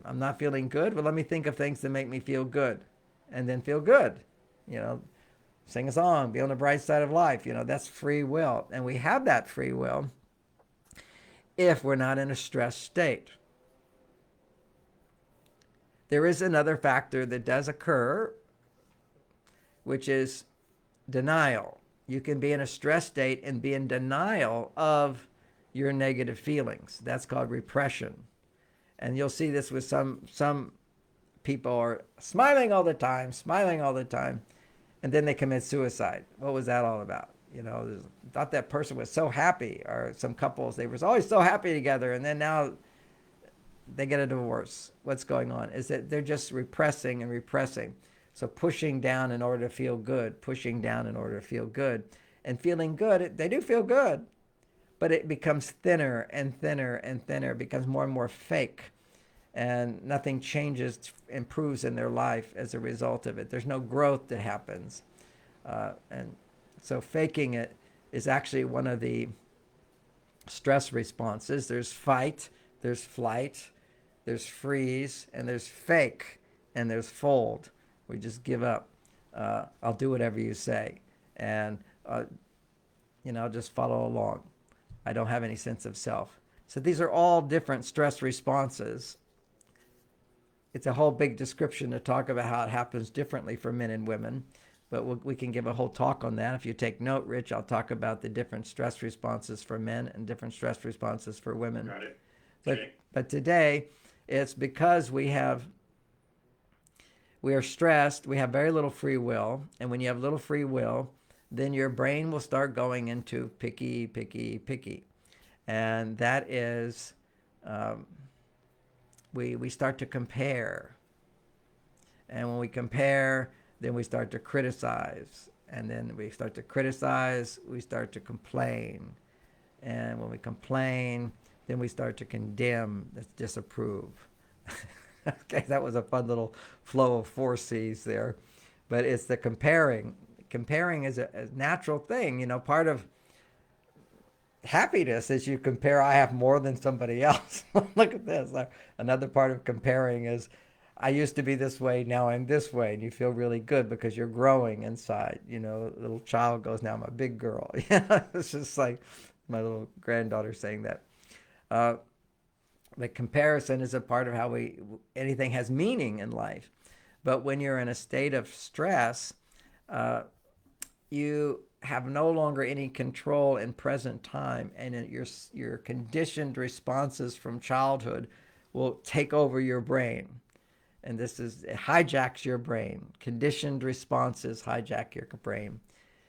I'm not feeling good. Well, let me think of things that make me feel good, and then feel good. Sing a song, be on the bright side of life. That's free will, and we have that free will if we're not in a stressed state. There is another factor that does occur, which is denial. You can be in a stress state and be in denial of your negative feelings. That's called repression. And you'll see this with some people are smiling all the time, and then they commit suicide. What was that all about? Thought that person was so happy, or some couples, they were always so happy together, and then now they get a divorce. What's going on is that they're just repressing and repressing. So pushing down in order to feel good, pushing down in order to feel good. And feeling good, they do feel good, but it becomes thinner and thinner and thinner. It becomes more and more fake. And nothing changes, improves in their life as a result of it. There's no growth that happens. And so faking it is actually one of the stress responses. There's fight, there's flight, there's freeze, and there's fake, and there's fold. We just give up. I'll do whatever you say. And, I'll just follow along. I don't have any sense of self. So these are all different stress responses. It's a whole big description to talk about how it happens differently for men and women. But we can give a whole talk on that. If you take note, Rich, I'll talk about the different stress responses for men and different stress responses for women. Got it. Okay. But today, it's because we are stressed, we have very little free will. And when you have little free will, then your brain will start going into picky, picky, picky. And that is, we start to compare. And when we compare, then we start to criticize. And then we start to criticize, we start to complain. And when we complain, then we start to condemn, that's disapprove. Okay, that was a fun little flow of 4 C's there. But it's the comparing. Comparing is a natural thing. Part of happiness is you compare, I have more than somebody else. Look at this. Another part of comparing is, I used to be this way, now I'm this way. And you feel really good because you're growing inside. A little child goes, now I'm a big girl. It's just like my little granddaughter saying that. The comparison is a part of how anything has meaning in life. But when you're in a state of stress, you have no longer any control in present time, and your conditioned responses from childhood will take over your brain. And this is, it hijacks your brain. Conditioned responses hijack your brain.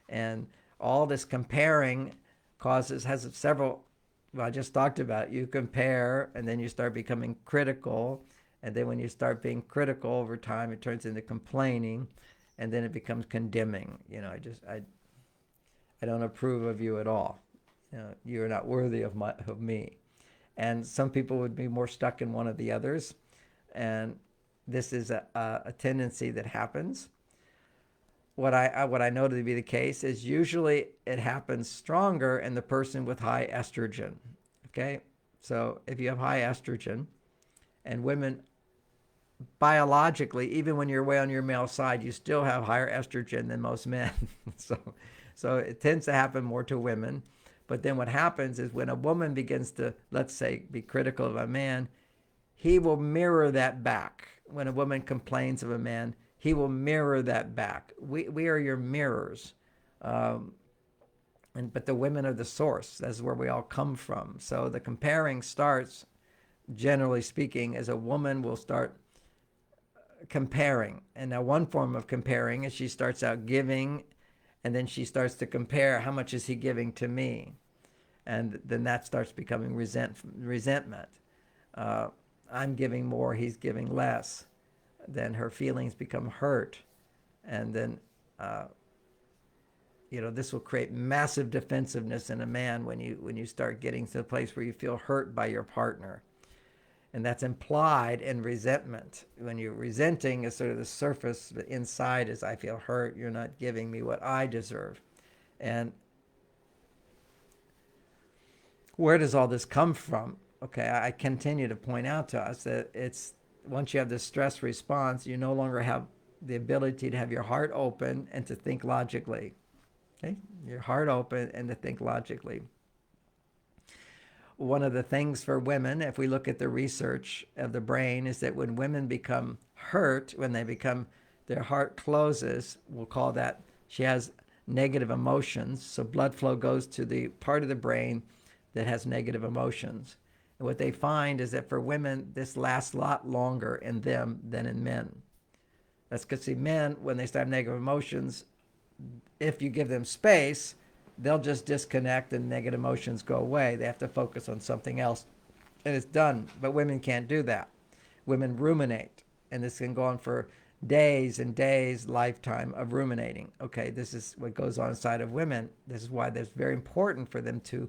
And all this comparing has several, well, I just talked about, you compare and then you start becoming critical, and then when you start being critical over time, it turns into complaining, and then it becomes condemning. I don't approve of you at all. You're not worthy of me. And some people would be more stuck in one of the others, and this is a tendency that happens. What I know to be the case is usually it happens stronger in the person with high estrogen. Okay, so if you have high estrogen, and women biologically, even when you're way on your male side, you still have higher estrogen than most men. so it tends to happen more to women. But then what happens is when a woman begins to, let's say, be critical of a man, he will mirror that back. When a woman complains of a man, he will mirror that back. We are your mirrors. But the women are the source. That's where we all come from. So the comparing starts, generally speaking, as a woman will start comparing. And now one form of comparing is she starts out giving, and then she starts to compare, how much is he giving to me? And then that starts becoming resentment. I'm giving more, he's giving less. Then her feelings become hurt. And then, this will create massive defensiveness in a man when you start getting to the place where you feel hurt by your partner. And that's implied in resentment. When you're resenting is sort of the surface, but inside is, I feel hurt, you're not giving me what I deserve. And where does all this come from? Okay, I continue to point out to us that it's, once you have this stress response, you no longer have the ability to have your heart open and to think logically. Okay, your heart open and to think logically. One of the things for women, if we look at the research of the brain, is that when women become hurt, when their heart closes, we'll call that, she has negative emotions. So blood flow goes to the part of the brain that has negative emotions. And what they find is that for women, this lasts a lot longer in them than in men. That's because, see, men, when they start negative emotions, if you give them space, they'll just disconnect and negative emotions go away. They have to focus on something else, and it's done. But women can't do that. Women ruminate, and this can go on for days and days, lifetime of ruminating. Okay, this is what goes on inside of women. This is why it's very important for them to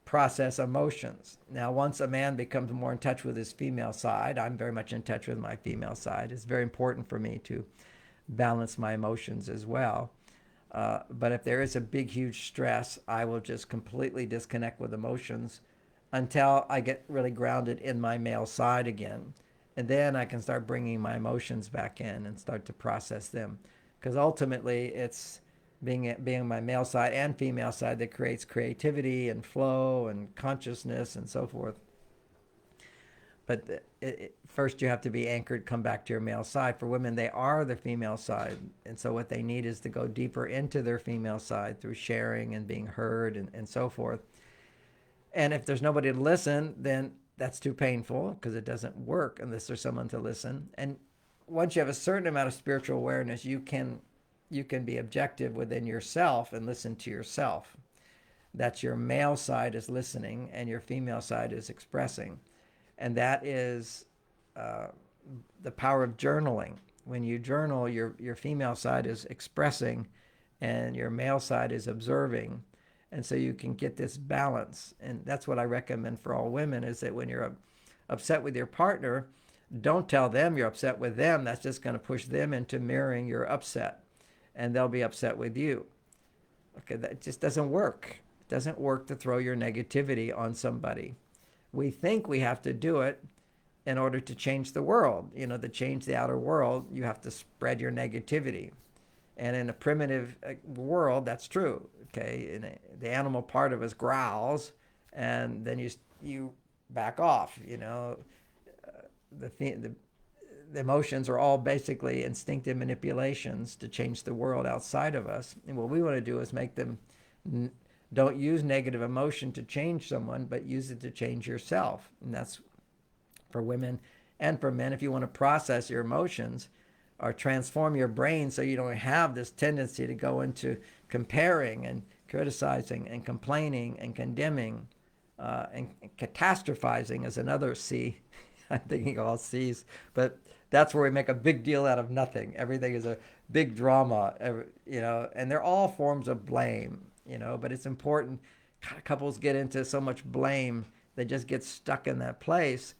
process emotions. Now, once a man becomes more in touch with his female side, I'm very much in touch with my female side. It's very important for me to balance my emotions as well. But if there is a big, huge stress, I will just completely disconnect with emotions until I get really grounded in my male side again. And then I can start bringing my emotions back in and start to process them. Because ultimately, it's being my male side and female side that creates creativity and flow and consciousness and so forth. But first you have to be anchored, come back to your male side. For women, they are the female side. And so what they need is to go deeper into their female side through sharing and being heard and so forth. And if there's nobody to listen, then that's too painful because it doesn't work unless there's someone to listen. And once you have a certain amount of spiritual awareness, you can be objective within yourself and listen to yourself. That's your male side is listening and your female side is expressing. And that is the power of journaling. When you journal, your female side is expressing and your male side is observing. And so you can get this balance. And that's what I recommend for all women, is that when you're upset with your partner, don't tell them you're upset with them. That's just going to push them into mirroring your upset. And they'll be upset with you. Okay, that just doesn't work. It doesn't work to throw your negativity on somebody. We think we have to do it in order to change the world. To change the outer world, you have to spread your negativity. And in a primitive world, that's true. Okay, the animal part of us growls, and then you back off. The the emotions are all basically instinctive manipulations to change the world outside of us. And what we want to do is make them don't use negative emotion to change someone, but use it to change yourself. And that's for women and for men. If you want to process your emotions or transform your brain so you don't have this tendency to go into comparing and criticizing and complaining and condemning and catastrophizing is another C. I'm thinking all C's, but that's where we make a big deal out of nothing. Everything is a big drama, and they're all forms of blame, but it's important. Couples get into so much blame, they just get stuck in that place.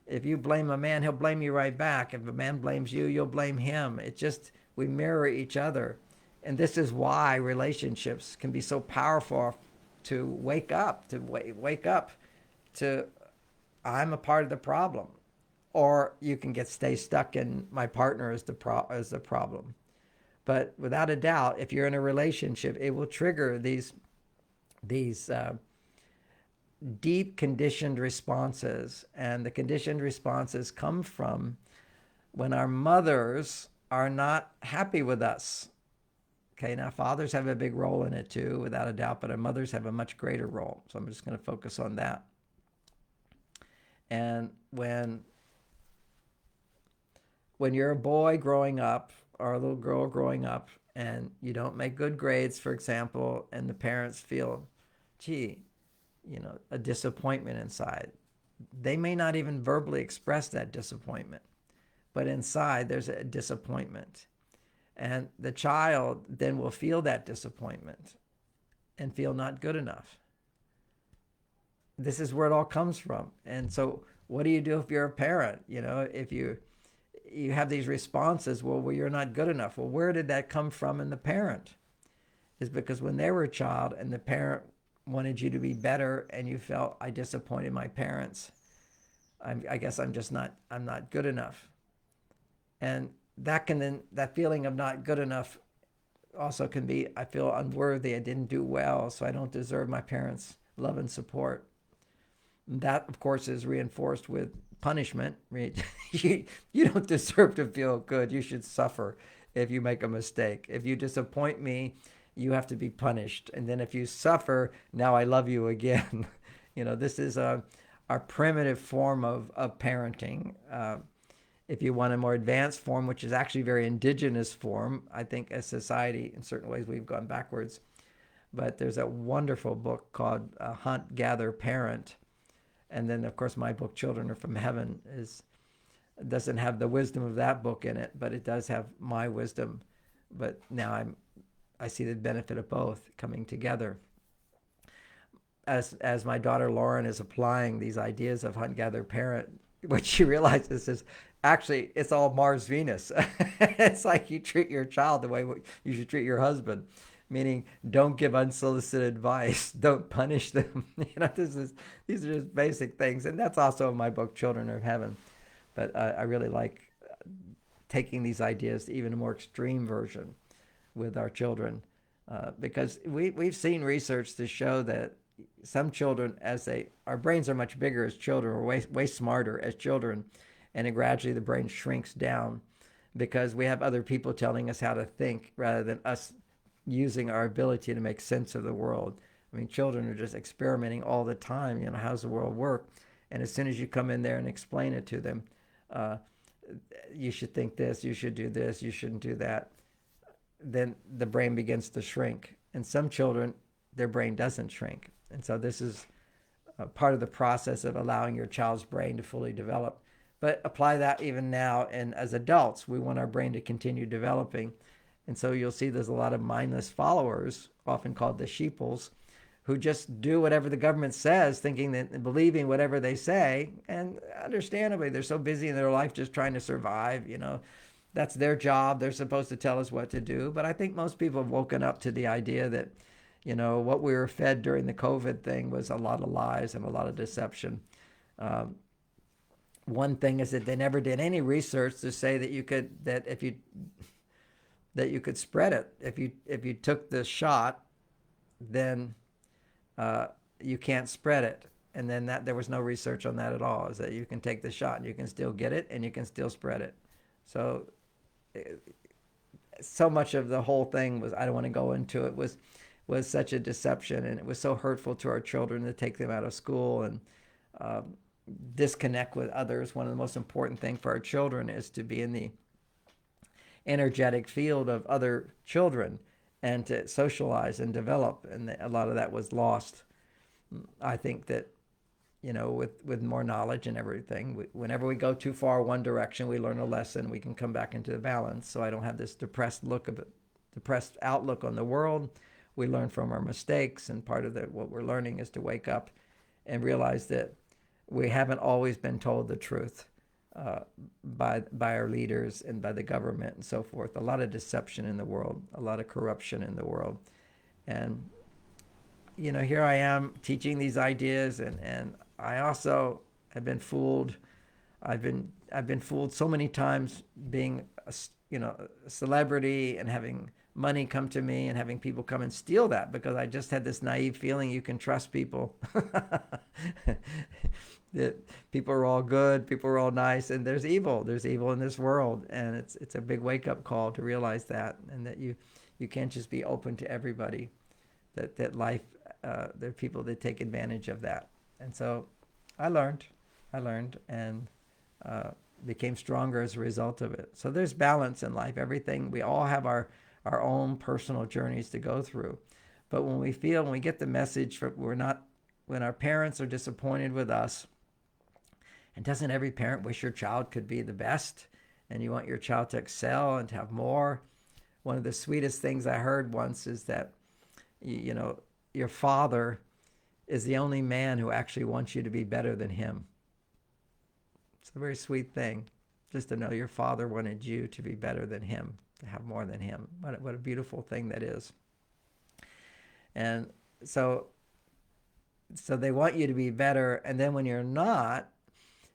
If you blame a man, he'll blame you right back. If a man blames you, you'll blame him. It's just, we mirror each other. And this is why relationships can be so powerful, to wake up, to I'm a part of the problem. Or you can stay stuck in my partner is the problem. But without a doubt, if you're in a relationship, it will trigger these deep conditioned responses. And the conditioned responses come from when our mothers are not happy with us. Okay, now fathers have a big role in it too, without a doubt, but our mothers have a much greater role. So I'm just going to focus on that. And when you're a boy growing up or a little girl growing up and you don't make good grades, for example, and the parents feel, gee, a disappointment inside. They may not even verbally express that disappointment, but inside there's a disappointment. And the child then will feel that disappointment and feel not good enough. This is where it all comes from. And so what do you do if you're a parent? If you have these responses, well, you're not good enough. Well, where did that come from in the parent? It's because when they were a child and the parent wanted you to be better and you felt, I disappointed my parents. I guess I'm not good enough. And that feeling of not good enough also can be, I feel unworthy, I didn't do well, so I don't deserve my parents' love and support. And that, of course, is reinforced with punishment. You don't deserve to feel good. You should suffer if you make a mistake. If you disappoint me, you have to be punished. And then if you suffer, now I love you again. This is our primitive form of parenting. If you want a more advanced form, which is actually a very indigenous form, I think as society, in certain ways, we've gone backwards. But there's a wonderful book called Hunt, Gather, Parent. And then, of course, my book, Children Are From Heaven, doesn't have the wisdom of that book in it, but it does have my wisdom. But now I see the benefit of both coming together. As my daughter Lauren is applying these ideas of Hunt, Gather, Parent, what she realizes is, actually, it's all Mars, Venus. It's like you treat your child the way you should treat your husband, meaning don't give unsolicited advice, don't punish them. These are just basic things, and that's also in my book, Children of Heaven. But I really like taking these ideas to even a more extreme version with our children, because we've seen research to show that some children, our brains are much bigger as children, we're way smarter as children, and then gradually the brain shrinks down because we have other people telling us how to think rather than us using our ability to make sense of the world. I mean, children are just experimenting all the time. How's the world work? And as soon as you come in there and explain it to them, you should think this, you should do this, you shouldn't do that, then the brain begins to shrink. And some children, their brain doesn't shrink. And so this is part of the process of allowing your child's brain to fully develop. But apply that even now, and as adults, we want our brain to continue developing. And so you'll see there's a lot of mindless followers, often called the sheeples, who just do whatever the government says, thinking that, believing whatever they say. And understandably, they're so busy in their life just trying to survive. That's their job. They're supposed to tell us what to do. But I think most people have woken up to the idea that, what we were fed during the COVID thing was a lot of lies and a lot of deception. One thing is that they never did any research to say that you could spread it. If you took the shot, then you can't spread it. And then there was no research on that at all, is that you can take the shot and you can still get it and you can still spread it. So so much of the whole thing was, I don't want to go into it, was such a deception, and it was so hurtful to our children to take them out of school and disconnect with others. One of the most important things for our children is to be in the energetic field of other children and to socialize and develop, and a lot of that was lost. I think that, with more knowledge and everything, whenever we go too far one direction, we learn a lesson, we can come back into the balance. So I don't have this depressed outlook on the world. We learn from our mistakes, and part of what we're learning is to wake up and realize that we haven't always been told the truth by our leaders and by the government and so forth. A lot of deception in the world, a lot of corruption in the world. And here I am teaching these ideas, and I also have been fooled. I've been fooled so many times, being a celebrity and having money come to me and having people come and steal that, because I just had this naive feeling you can trust people. That people are all good, people are all nice, and there's evil. There's evil in this world, and it's a big wake-up call to realize that, and that you can't just be open to everybody. That life, there are people that take advantage of that. And so I learned, and became stronger as a result of it. So there's balance in life. Everything, we all have our own personal journeys to go through. But when we get the message when our parents are disappointed with us, and doesn't every parent wish your child could be the best, and you want your child to excel and to have more? One of the sweetest things I heard once is that, your father is the only man who actually wants you to be better than him. It's a very sweet thing, just to know your father wanted you to be better than him, to have more than him. What a beautiful thing that is. And so they want you to be better, and then when you're not,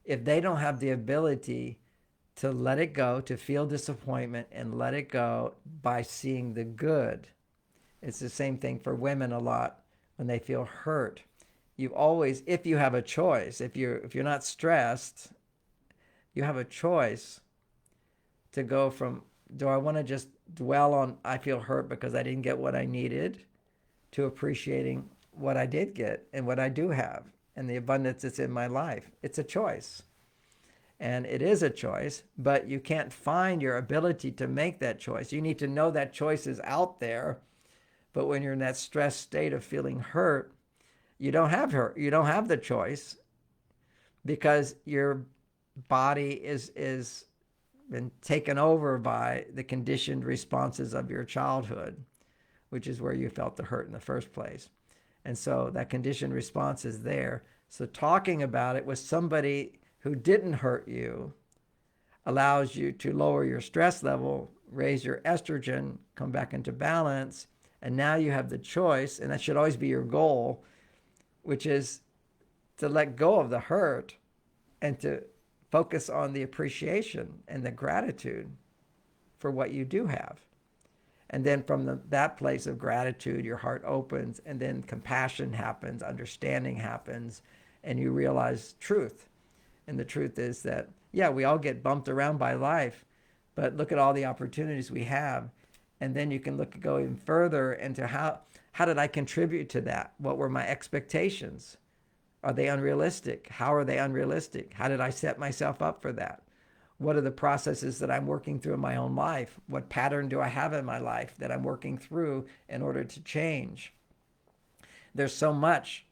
if they don't have the ability to let it go, to feel disappointment and let it go by seeing the good. It's the same thing for women a lot when they feel hurt. You always, if you have a choice, if you're not stressed, you have a choice to go from, do I want to just dwell on, I feel hurt because I didn't get what I needed, to appreciating what I did get and what I do have and the abundance that's in my life. It's a choice. And it is a choice, but you can't find your ability to make that choice. You need to know that choice is out there. But when you're in that stressed state of feeling hurt, you don't have hurt. You don't have the choice, because your body is been taken over by the conditioned responses of your childhood, which is where you felt the hurt in the first place. And so that conditioned response is there. So talking about it with somebody who didn't hurt you allows you to lower your stress level, raise your estrogen, come back into balance. And now you have the choice, and that should always be your goal, which is to let go of the hurt and to focus on the appreciation and the gratitude for what you do have. And then from that place of gratitude, your heart opens, and then compassion happens, understanding happens, and you realize truth. And the truth is that, yeah, we all get bumped around by life, but look at all the opportunities we have. And then you can go even further into how did I contribute to that? What were my expectations? Are they unrealistic? How are they unrealistic? How did I set myself up for that? What are the processes that I'm working through in my own life? What pattern do I have in my life that I'm working through in order to change? There's so much,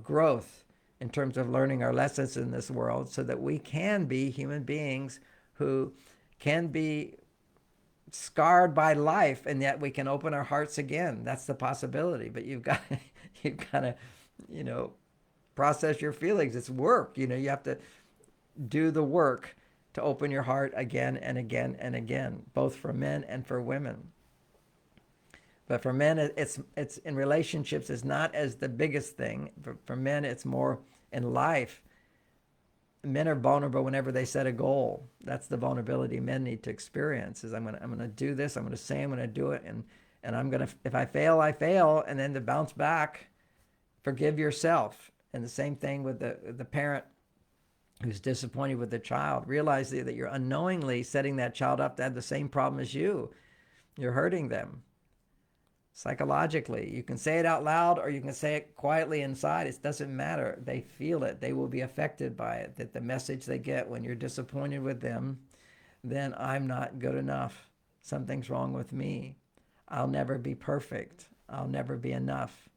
growth in terms of learning our lessons in this world, so that we can be human beings who can be scarred by life, and yet we can open our hearts again. That's the possibility. But you've got to process your feelings. It's work. You have to do the work to open your heart again and again and again, both for men and for women. But for men, it's in relationships, it's not as the biggest thing. For men, it's more in life. Men are vulnerable whenever they set a goal. That's the vulnerability men need to experience. Is I'm gonna do this. I'm gonna say I'm gonna do it, and I'm gonna, if I fail, I fail, and then to bounce back, forgive yourself. And the same thing with the parent who's disappointed with the child, realize that you're unknowingly setting that child up to have the same problem as you. You're hurting them psychologically. You can say it out loud or you can say it quietly inside. It doesn't matter. They feel it. They will be affected by it. That the message they get when you're disappointed with them, then I'm not good enough. Something's wrong with me. I'll never be perfect. I'll never be enough.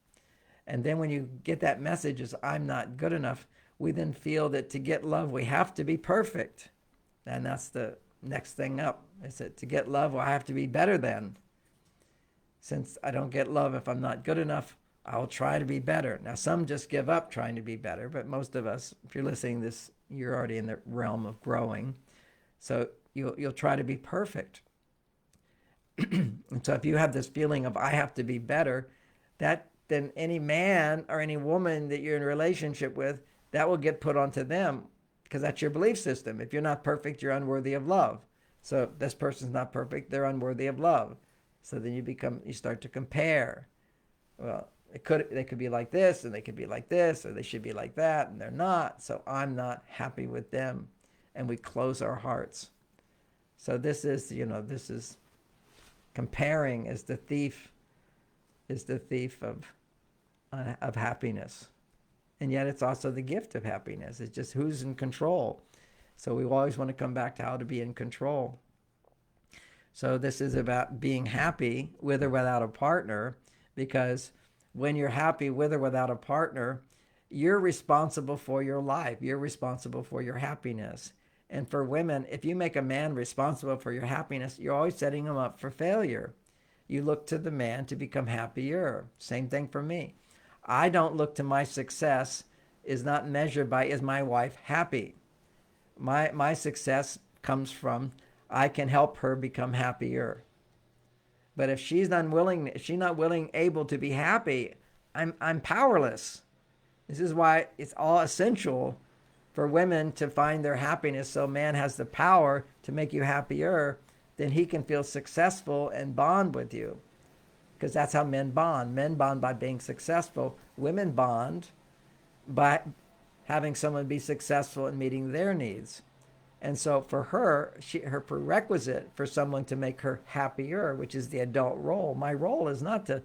And then when you get that message as I'm not good enough, we then feel that to get love, we have to be perfect. And that's the next thing up. Is that to get love, well, I have to be better than. Since I don't get love if I'm not good enough, I'll try to be better. Now, some just give up trying to be better, but most of us, if you're listening to this, you're already in the realm of growing. So you'll try to be perfect. And so if you have this feeling of I have to be better, then any man or any woman that you're in a relationship with, that will get put onto them because that's your belief system. If you're not perfect, you're unworthy of love. So if this person's not perfect, they're unworthy of love. So then you start to compare. Well, they could be like this and they could be like this, or they should be like that and they're not. So I'm not happy with them. And we close our hearts. So this is comparing is the thief of happiness. And yet it's also the gift of happiness. It's just who's in control. So we always want to come back to how to be in control. So this is about being happy with or without a partner, because when you're happy with or without a partner, you're responsible for your life. You're responsible for your happiness. And for women, if you make a man responsible for your happiness, you're always setting him up for failure. You look to the man to become happier. Same thing for me. I don't look to my success is not measured by is my wife happy. My success comes from I can help her become happier. But if she's not able to be happy, I'm powerless. This is why it's all essential for women to find their happiness. So man has the power to make you happier, then he can feel successful and bond with you. Because that's how men bond. Men bond by being successful. Women bond by having someone be successful and meeting their needs. And so for her, her prerequisite for someone to make her happier, which is the adult role, my role is not to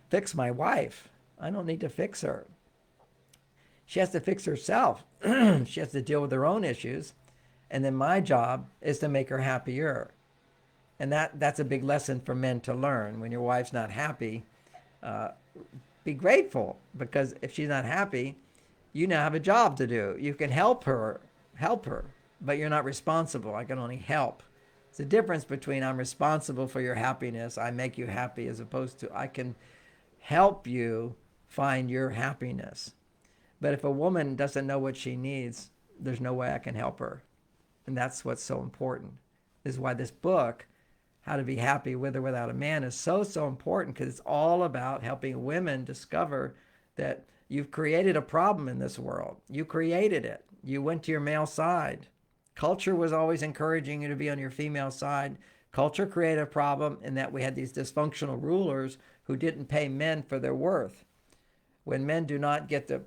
fix my wife. I don't need to fix her. She has to fix herself. She has to deal with her own issues. And then my job is to make her happier. And that's a big lesson for men to learn. When your wife's not happy, be grateful, because if she's not happy, you now have a job to do. You can help her, but you're not responsible. I can only help. It's the difference between I'm responsible for your happiness, I make you happy, as opposed to I can help you find your happiness. But if a woman doesn't know what she needs, there's no way I can help her. And that's what's so important. This is why this book, How to Be Happy With or Without a Man, is so important, because it's all about helping women discover that you've created a problem in this world. You created it. You went to your male side. Culture was always encouraging you to be on your female side. Culture created a problem in that we had these dysfunctional rulers who didn't pay men for their worth. When men do not get the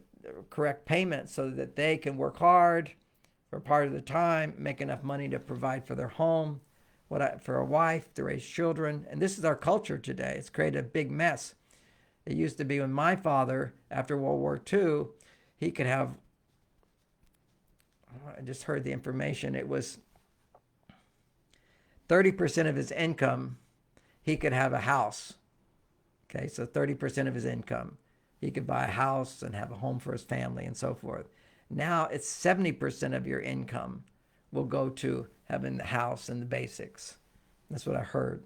correct payment so that they can work hard for part of the time, make enough money to provide for their home, for a wife, to raise children. And this is our culture today. It's created a big mess. It used to be when my father, after World War II, he could have, I just heard the information, it was 30% of his income, he could have a house. Okay, so 30% of his income. He could buy a house and have a home for his family and so forth. Now it's 70% of your income will go to having the house and the basics. That's what I heard.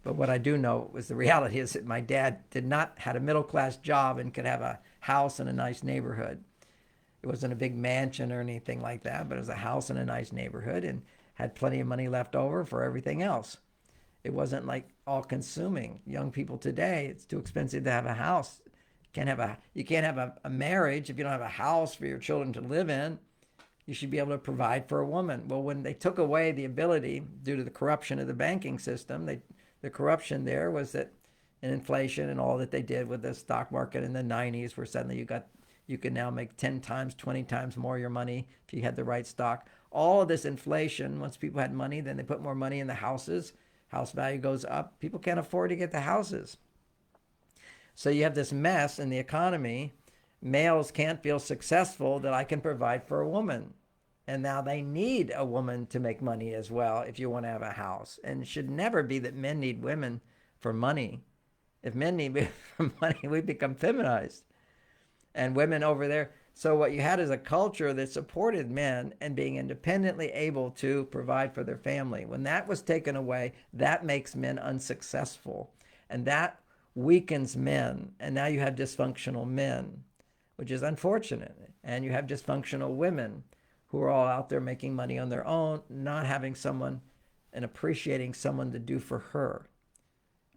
But what I do know was the reality is that my dad had a middle-class job and could have a house in a nice neighborhood. It wasn't a big mansion or anything like that, but it was a house in a nice neighborhood and had plenty of money left over for everything else. It wasn't like all-consuming. Young people today, it's too expensive to have a house. You can't have a marriage if you don't have a house for your children to live in. You should be able to provide for a woman. Well, when they took away the ability due to the corruption of the banking system, the corruption there was that, and inflation and all that they did with the stock market in the 90s, where suddenly you You can now make 10 times, 20 times more your money if you had the right stock. All of this inflation, once people had money, then they put more money in the houses. House value goes up. People can't afford to get the houses. So you have this mess in the economy. Males can't feel successful that I can provide for a woman. And now they need a woman to make money as well if you want to have a house. And it should never be that men need women for money. If men need women for money, we become feminized. And women over there. So what you had is a culture that supported men and being independently able to provide for their family. When that was taken away, that makes men unsuccessful. And that weakens men. And now you have dysfunctional men, which is unfortunate. And you have dysfunctional women who are all out there making money on their own, not having someone and appreciating someone to do for her.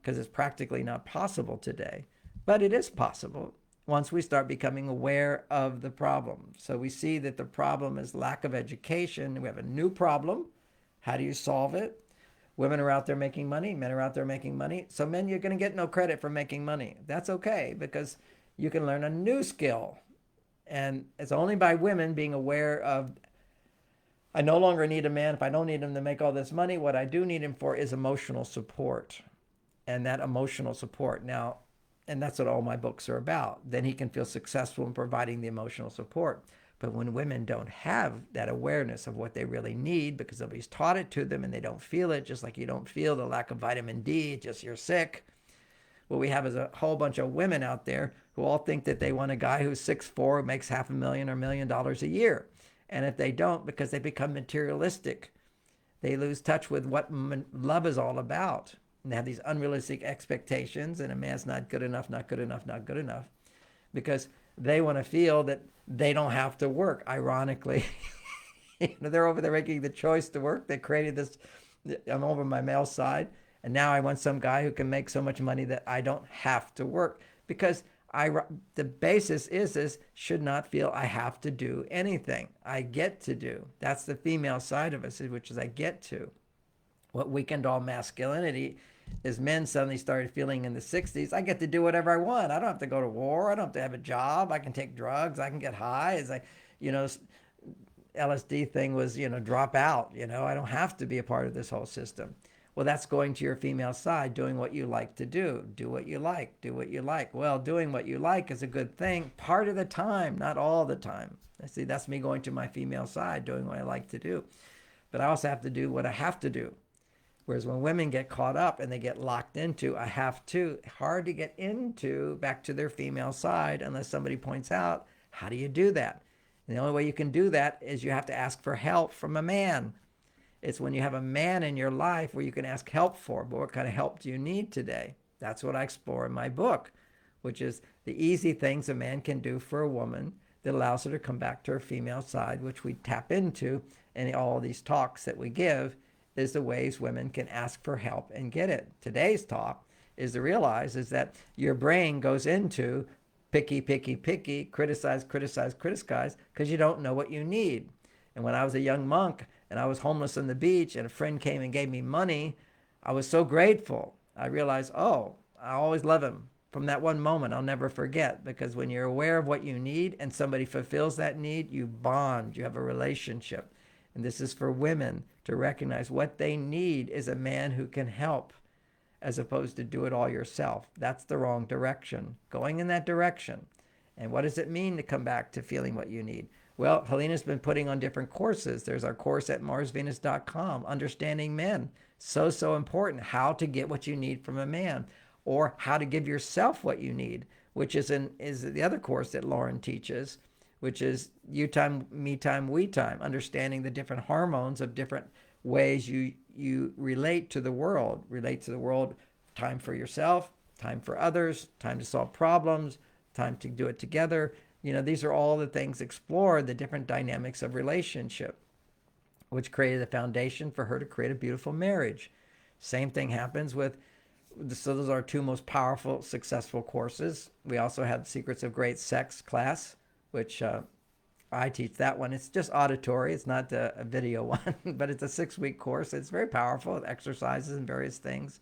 Because it's practically not possible today. But it is possible once we start becoming aware of the problem. So we see that the problem is lack of education. We have a new problem. How do you solve it? Women are out there making money. Men are out there making money. So men, you're going to get no credit for making money. That's okay, because you can learn a new skill. And it's only by women being aware of, I no longer need a man. If I don't need him to make all this money, what I do need him for is emotional support. And that emotional support. Now, and that's what all my books are about. Then he can feel successful in providing the emotional support. But when women don't have that awareness of what they really need because nobody's taught it to them and they don't feel it, just like you don't feel the lack of vitamin D, just you're sick. What we have is a whole bunch of women out there who all think that they want a guy who's 6'4", who makes $500,000 or $1 million a year. And if they don't, because they become materialistic, they lose touch with what love is all about. And they have these unrealistic expectations, and a man's not good enough, not good enough, not good enough, because they want to feel that they don't have to work. Ironically, they're over there making the choice to work. They created this, I'm over my male side, and now I want some guy who can make so much money that I don't have to work, because the basis is this, should not feel I have to do anything. I get to do. That's the female side of us, which is I get to. What weakened all masculinity is men suddenly started feeling in the 60s, I get to do whatever I want. I don't have to go to war. I don't have to have a job. I can take drugs. I can get high. It's like, LSD thing was, drop out. I don't have to be a part of this whole system. Well, that's going to your female side, doing what you like to do. Do what you like. Do what you like. Well, doing what you like is a good thing part of the time, not all the time. See, that's me going to my female side, doing what I like to do. But I also have to do what I have to do. Whereas when women get caught up and they get locked into I have to, hard to get into back to their female side unless somebody points out, how do you do that? And the only way you can do that is you have to ask for help from a man. It's when you have a man in your life where you can ask help for, but what kind of help do you need today? That's what I explore in my book, which is the easy things a man can do for a woman that allows her to come back to her female side, which we tap into in all these talks that we give, is the ways women can ask for help and get it. Today's talk is to realize is that your brain goes into picky, criticize, because you don't know what you need. And when I was a young monk and I was homeless on the beach and a friend came and gave me money, I was so grateful. I realized, I always love him. From that one moment, I'll never forget, because when you're aware of what you need and somebody fulfills that need, you bond, you have a relationship. And this is for women to recognize what they need is a man who can help, as opposed to do it all yourself. That's the wrong direction. Going in that direction. And what does it mean to come back to feeling what you need? Well, Helena's been putting on different courses. There's our course at marsvenus.com, Understanding Men. So important. How to get what you need from a man, or how to give yourself what you need, which is the other course that Lauren teaches, which is you time, me time, we time, understanding the different hormones of different ways you relate to the world. Time for yourself, time for others, time to solve problems, time to do it together. These are all the things explored, the different dynamics of relationship, which created a foundation for her to create a beautiful marriage. Same thing happens with, so those are our two most powerful, successful courses. We also have Secrets of Great Sex class, which I teach that one. It's just auditory. It's not a video one, but it's a 6-week course. It's very powerful with exercises and various things.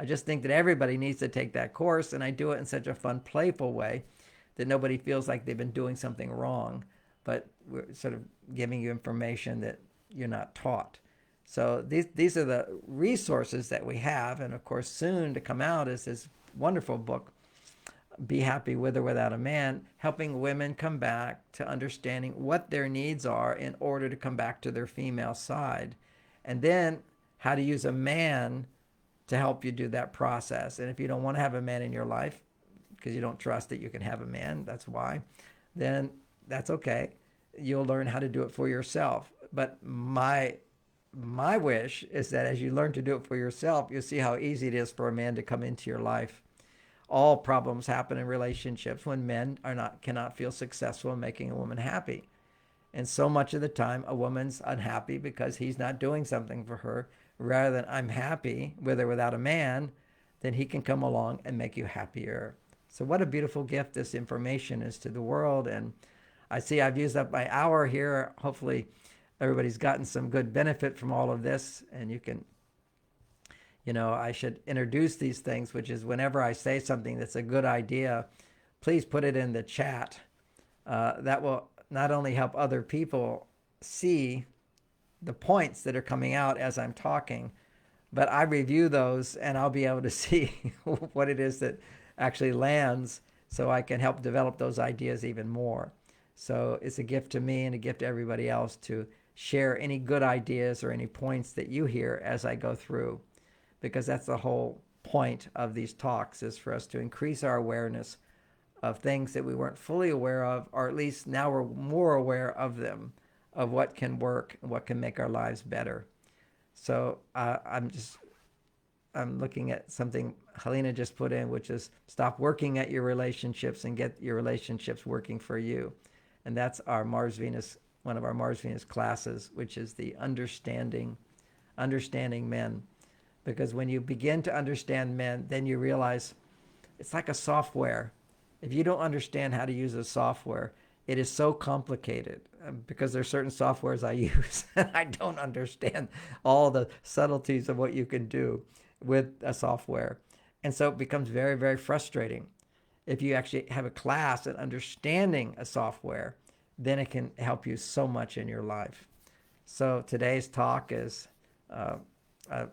I just think that everybody needs to take that course, and I do it in such a fun, playful way that nobody feels like they've been doing something wrong, but we're sort of giving you information that you're not taught. So these are the resources that we have. And of course, soon to come out is this wonderful book, Be Happy With or Without a Man, helping women come back to understanding what their needs are in order to come back to their female side. And then how to use a man to help you do that process. And if you don't want to have a man in your life because you don't trust that you can have a man, that's why, then that's okay. You'll learn how to do it for yourself. But my wish is that as you learn to do it for yourself, you'll see how easy it is for a man to come into your life. All problems happen in relationships when men cannot feel successful in making a woman happy. And so much of the time, a woman's unhappy because he's not doing something for her. Rather than I'm happy with or without a man, then he can come along and make you happier. So what a beautiful gift this information is to the world. And I see I've used up my hour here. Hopefully everybody's gotten some good benefit from all of this. And you can, I should introduce these things, which is whenever I say something that's a good idea, please put it in the chat. That will not only help other people see the points that are coming out as I'm talking, but I review those and I'll be able to see what it is that actually lands so I can help develop those ideas even more. So it's a gift to me and a gift to everybody else to share any good ideas or any points that you hear as I go through, because that's the whole point of these talks, is for us to increase our awareness of things that we weren't fully aware of, or at least now we're more aware of them, of what can work and what can make our lives better. So I'm looking at something Helena just put in, which is stop working at your relationships and get your relationships working for you. And that's our Mars-Venus, one of our Mars-Venus classes, which is the understanding men. Because when you begin to understand men, then you realize it's like a software. If you don't understand how to use a software, it is so complicated, because there are certain softwares I use and I don't understand all the subtleties of what you can do with a software. And so it becomes very, very frustrating. If you actually have a class in understanding a software, then it can help you so much in your life. So today's talk is a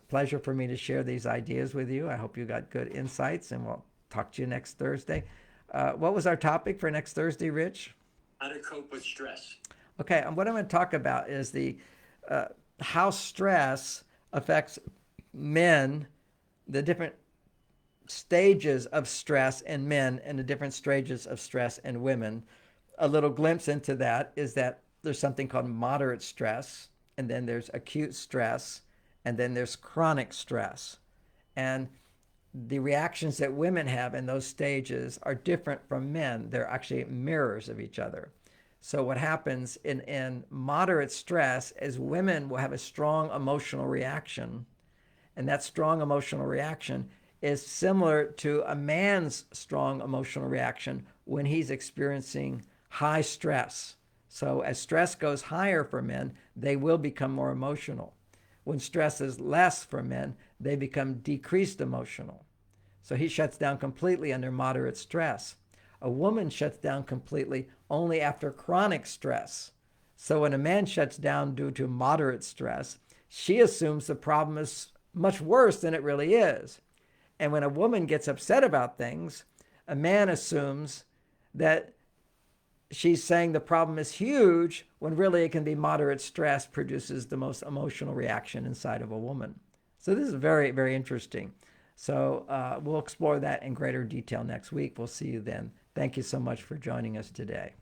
pleasure for me to share these ideas with you. I hope you got good insights, and we'll talk to you next Thursday. What was our topic for next Thursday, Rich? How to cope with stress. Okay, and what I'm going to talk about is how stress affects men, the different stages of stress in men and the different stages of stress in women. A little glimpse into that is that there's something called moderate stress, and then there's acute stress, and then there's chronic stress. And the reactions that women have in those stages are different from men. They're actually mirrors of each other. So what happens in moderate stress is women will have a strong emotional reaction. And that strong emotional reaction is similar to a man's strong emotional reaction when he's experiencing high stress. So as stress goes higher for men, they will become more emotional. When stress is less for men, they become decreased emotional. So he shuts down completely under moderate stress. A woman shuts down completely only after chronic stress. So when a man shuts down due to moderate stress, she assumes the problem is much worse than it really is. And when a woman gets upset about things, a man assumes that she's saying the problem is huge, when really it can be moderate stress produces the most emotional reaction inside of a woman. So this is very, very interesting. So we'll explore that in greater detail next week. We'll see you then. Thank you so much for joining us today.